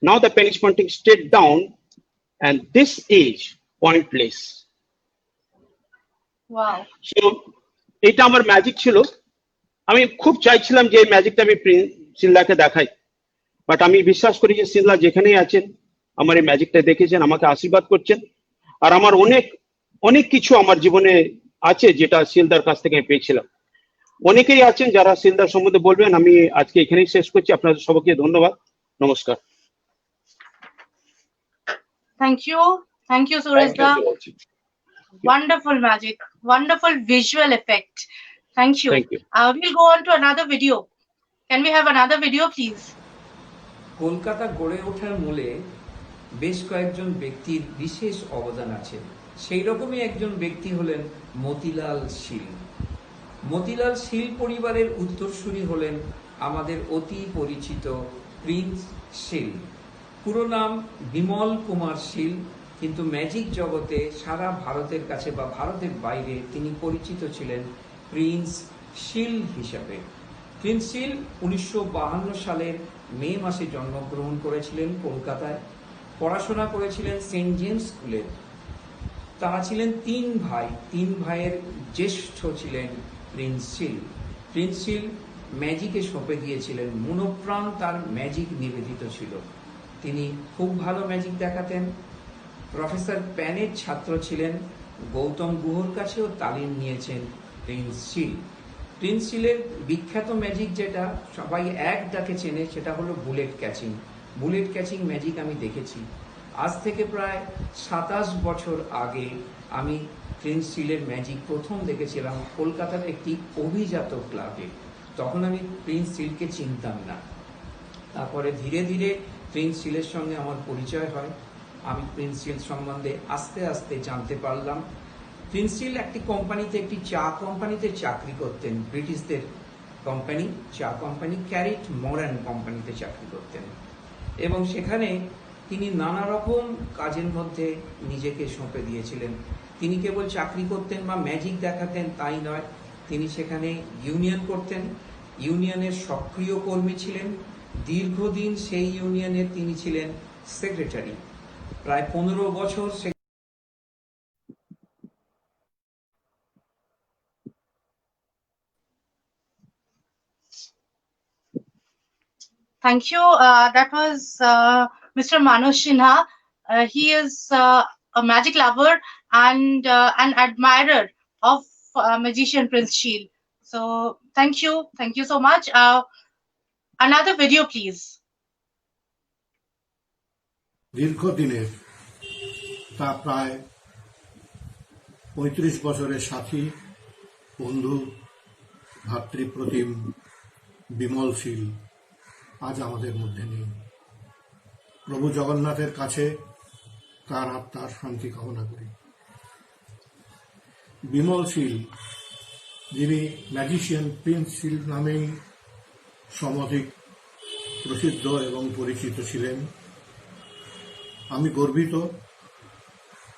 Now the pen is pointing straight down. and this is pointless. Wow. So এটা আমার magic ছিল। আমি খুব চাইছিলাম যে এই ম্যাজিকটা আমি Prince শিলদাকে দেখাই, বাট আমি বিশ্বাস করি যে শিলদা যেখানেই আছেন আমার এই ম্যাজিকটা দেখেছেন, আমাকে আশীর্বাদ করছেন। আর আমার অনেক অনেক কিছু আমার জীবনে আছে যেটা শিলদার কাছ থেকে আমি পেয়েছিলাম। অনেকেই আছেন যারা শিলদার সম্বন্ধে বলবেন। আমি আজকে এখানেই শেষ করছি। আপনাদের সবাইকে ধন্যবাদ, নমস্কার। Thank you, Surajda. Wonderful magic, wonderful visual effect. Thank you. We'll go on to another video. Can we have another video, please? Kolkata গড়ে ওঠার মূলে বেশ কয়েকজন ব্যক্তির বিশেষ অবদান আছে। সেই রকমই একজন ব্যক্তি হলেন মতিলাল শীল। মতিলাল শীল পরিবারের উত্তরসূরি হলেন আমাদের অতি পরিচিত প্রিন্স শীল। পুরো নাম বিমল কুমার শীল, কিন্তু ম্যাজিক জগতে সারা ভারতের কাছে বা ভারতের বাইরে তিনি পরিচিত ছিলেন প্রিন্স শীল হিসাবে। প্রিন্স শীল 1952 সালের মে মাসে জন্মগ্রহণ করেছিলেন কলকাতায়। পড়াশোনা করেছিলেন সেন্ট জেমস স্কুলে। তারা ছিলেন তিন ভাই। তিন ভাইয়ের জ্যেষ্ঠ ছিলেন প্রিন্স শীল। প্রিন্স শীল ম্যাজিকে সঁপে গিয়েছিলেন, মনোপ্রাণ তার ম্যাজিক নিবেদিত ছিল। তিনি খুব ভালো ম্যাজিক দেখাতেন। প্রফেসর প্যানের ছাত্র ছিলেন। গৌতম গুহর কাছেও তালিম নিয়েছেন প্রিন্স শীল। প্রিন্স শীলের বিখ্যাত ম্যাজিক যেটা সবাই এক ডাকে চেনে সেটা হলো bullet catching. Bullet catching magic আমি দেখেছি। আজ থেকে প্রায় 27 বছর আগে আমি প্রিন্স শীলের ম্যাজিক প্রথম দেখেছিলাম কলকাতার একটি অভিজাত ক্লাবে। তখন আমি প্রিন্স শীলকে চিনতাম না। তারপরে ধীরে ধীরে প্রিন্স শীলের সঙ্গে আমার পরিচয় হয়। আমি প্রিন্স শীল সম্বন্ধে আস্তে আস্তে জানতে পারলাম। প্রিন্স শীল একটি কোম্পানিতে, একটি চা কোম্পানিতে চাকরি করতেন। ব্রিটিশদের কোম্পানি, চা কোম্পানি ক্যারিট মোরান কোম্পানিতে চাকরি করতেন এবং সেখানে তিনি নানা রকম কাজের মধ্যে নিজেকে সঁপে দিয়েছিলেন। তিনি কেবল চাকরি করতেন বা ম্যাজিক দেখাতেন তাই নয়, তিনি সেখানে ইউনিয়ন করতেন। ইউনিয়নের সক্রিয় কর্মী ছিলেন। দীর্ঘদিন সেই ইউনিয়নের তিনি ছিলেন সেক্রেটারি। প্রায় 15 বছর Thank you. That was Mr. Manoj Sinha. He is a magic lover and an admirer of magician Prince Sheel. So thank you so much. Another video, please. দীর্ঘদিনের তা প্রায় 35 বছরের সাথী, বন্ধু, ভাতৃপ্রতিম বিমল শীল আজ আমাদের মধ্যে নেই। প্রভু জগন্নাথের কাছে তার আত্মার শান্তি কামনা করি। বিমল শীল, যিনি ম্যাজিশিয়ান প্রিন্স শীল নামেই সমধিক প্রসিদ্ধ এবং পরিচিত ছিলেন, আমি গর্বিত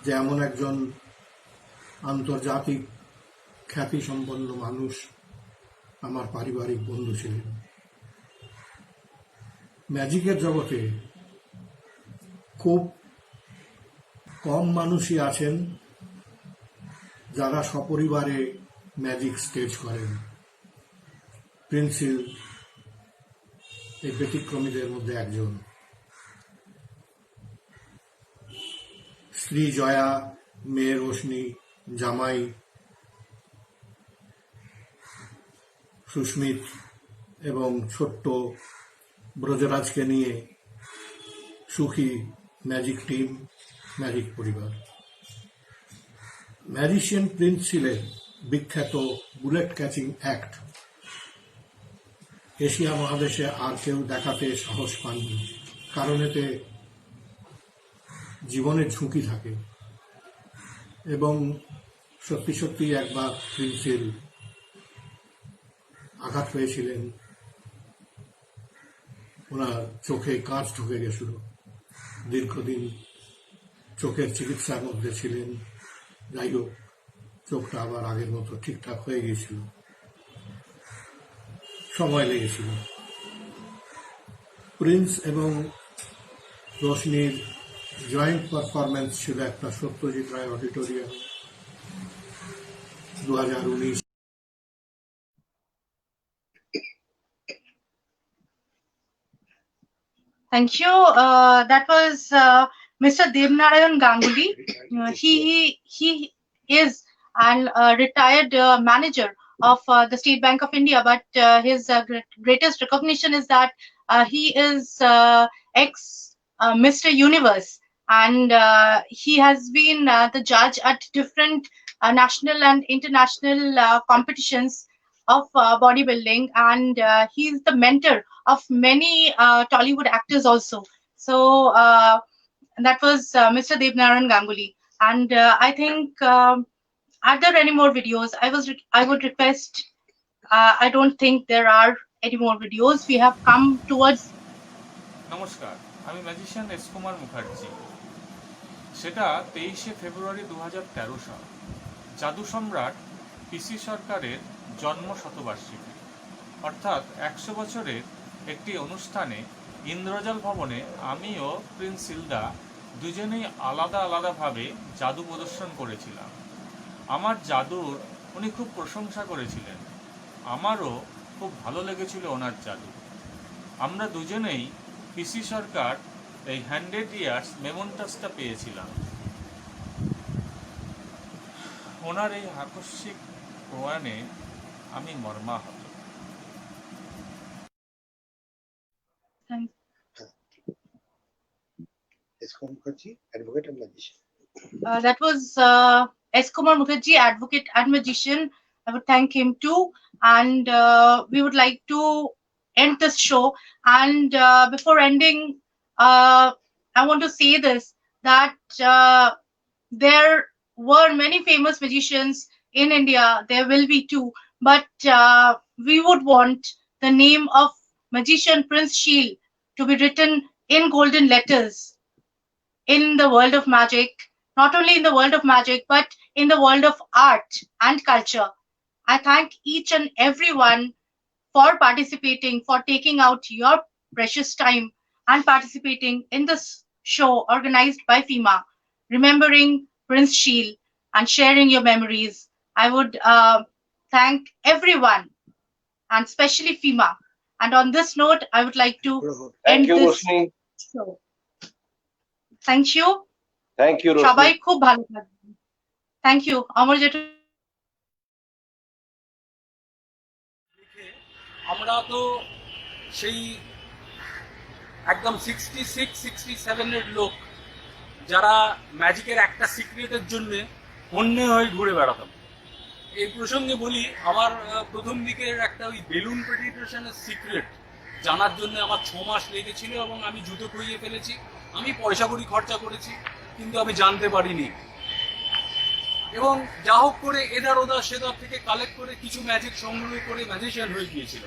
যে এমন একজন আন্তর্জাতিক খ্যাতিসম্পন্ন মানুষ আমার পারিবারিক বন্ধু ছিলেন। ম্যাজিকের জগতে খুব কম মানুষই আছেন যারা সপরিবারে ম্যাজিক স্টেজ করেন। প্রিন্স শীল এই ব্যতিক্রমীদের মধ্যে একজন। স্ত্রী জয়া, মেয়ে রোশনি, জামাই সুস্মিত এবং ছোট্ট ব্রজরাজকে নিয়ে সুখী ম্যাজিক টিম, ম্যাজিক পরিবার। ম্যাজিশিয়ান প্রিন্স শীলের বিখ্যাত বুলেট ক্যাচিং অ্যাক্ট এশিয়া মহাদেশে আর কেউ দেখাতে সাহস পাননি, কারণ এতে জীবনের ঝুঁকি থাকে এবং সত্যি সত্যি একবার প্রিন্স শীল আঘাত পেয়েছিলেন। ওনার চোখে কাঁচ ঢুকে গেছিল। দীর্ঘদিন চোখের চিকিৎসার মধ্যে ছিলেন। যাই হোক, চোখটা আবার আগের মতো ঠিকঠাক হয়ে গিয়েছিল। সময় লেগেছিল। প্রিন্স এবং রোশনির জয়েন্ট পারফরমেন্স ছিল একটা Satyajit Ray auditorium 2019। Thank you. That was Mr. Devnarayan Ganguly. He is an retired manager of the State Bank of India, but his greatest recognition is that he is ex Mr. Universe, and he has been the judge at different national and international competitions of bodybuilding, and he's the mentor of many Tollywood actors also. So that was Mr. Devnarayan Ganguly, and I think are there any more videos? I would request. I don't think there are any more videos. We have come towards. নমস্কার, আমি magician S Kumar Mukherjee. সেটা 23শে ফেব্রুয়ারি 2013 সাল, জাদু সম্রাট পিসি সরকারের জন্ম শতবার্ষিকী, অর্থাৎ 100 বছরের একটি অনুষ্ঠানে ইন্দ্রজাল ভবনে আমি ও প্রিন্স সিলদা দুজনেই আলাদা আলাদাভাবে জাদু প্রদর্শন করেছিলাম। আমার জাদুর উনি খুব প্রশংসা করেছিলেন, আমারও খুব ভালো লেগেছিল ওনার জাদু। আমরা দুজনেই পিসি সরকার এই 100 ইয়ার্স মেমন্টাসটা পেয়েছিলাম। ওনার এই আকস্মিক প্রয়াণে আমি মর্মাহত। That was S. Kumar Mukherjee, advocate and magician. I would thank him too, and we would like to end this show. And before ending, I want to say this, that there were many famous magicians in India. There will be too, but we would want the name of magician Prince Sheel to be written in golden letters in the world of magic, not only in the world of magic, but in the world of art and culture. I thank each and everyone for participating, for taking out your precious time and participating in this show organized by FEMA, remembering Prince Sheel and sharing your memories. I would thank everyone, and especially FEMA. And on this note, I would like to end this show. Thank you. Thank you, Roshni. সবাই খুব ভালো থাকবেন। Thank you. অমর জেঠু। আমরা তো সেই একদম 66-67 লোক যারা ম্যাজিকের একটা সিক্রেটের জন্য অন্য হয়ে ঘুরে বেড়াতাম। এই প্রসঙ্গে বলি, আমার প্রথম দিকের একটা ওই বেলুন প্রেডিটেশনের সিক্রেট জানার জন্য আমার 6 মাস লেগেছিল এবং আমি জুতো খুইয়ে ফেলেছি। আমি পয়সা কড়ি খরচা করেছি, কিন্তু আমি জানতে পারিনি। এবং যা হোক করে এধার ওধার সেধার থেকে কালেক্ট করে কিছু ম্যাজিক সংগ্রহ করে ম্যাজিশিয়ান হয়ে গিয়েছিল।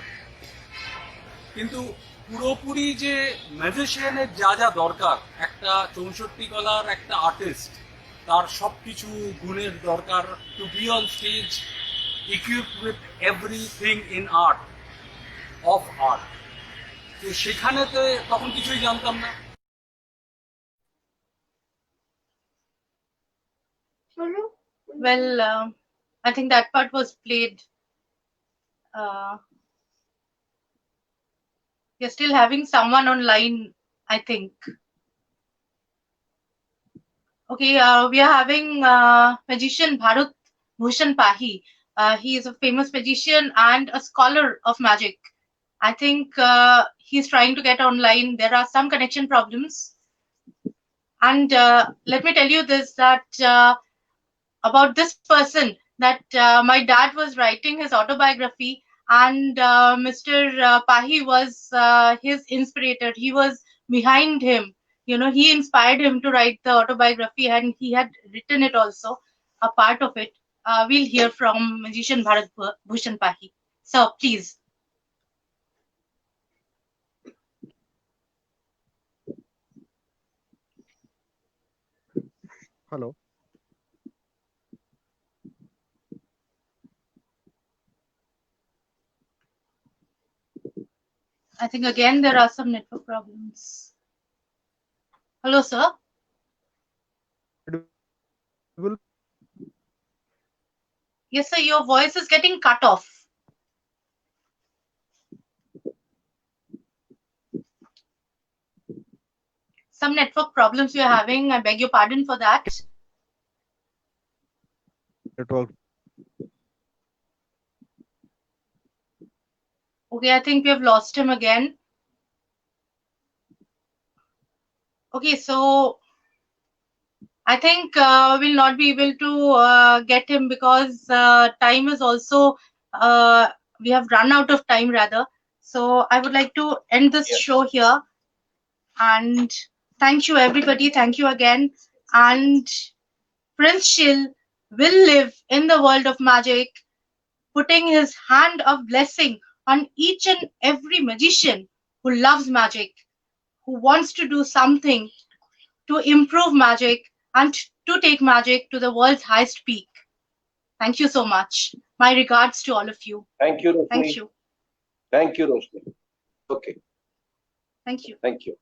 কিন্তু পুরোপুরি যে ম্যাজিশিয়ানের যা যা দরকার, একটা 64 কলার একটা আর্টিস্ট, তার সবকিছু গুণের দরকার to be on stage equipped with everything in art of art. তো সেখানে তো তখন কিছুই জানতাম না। Well, I think that part was played. You're still having someone online, I think. Okay, we are having magician Bharat Bhushan Pahi. He is a famous magician and a scholar of magic. I think he's trying to get online. There are some connection problems. And let me tell you this, that about this person, that my dad was writing his autobiography, and Mr. Pahi was his inspirator. He was behind him. You know, he inspired him to write the autobiography, and he had written it also, a part of it. We'll hear from magician Bharat Bhushan Pahi. So, please. Hello. I think again there are some network problems. Hello, sir. Yes, sir, your voice is getting cut off. Some network problems you're having. I beg your pardon for that. Network. Okay, I think we have lost him again. Okay, so I think we'll not be able to get him because time is also, we have run out of time rather. So I would like to end this show here. And thank you everybody. Thank you again. And Prince Shil will live in the world of magic, putting his hand of blessing on each and every magician who loves magic, who wants to do something to improve magic and to take magic to the world's highest peak. Thank you so much. My regards to all of you. Thank you, Roshni. Thank you. Thank you, Roshni. Okay. Thank you. Thank you.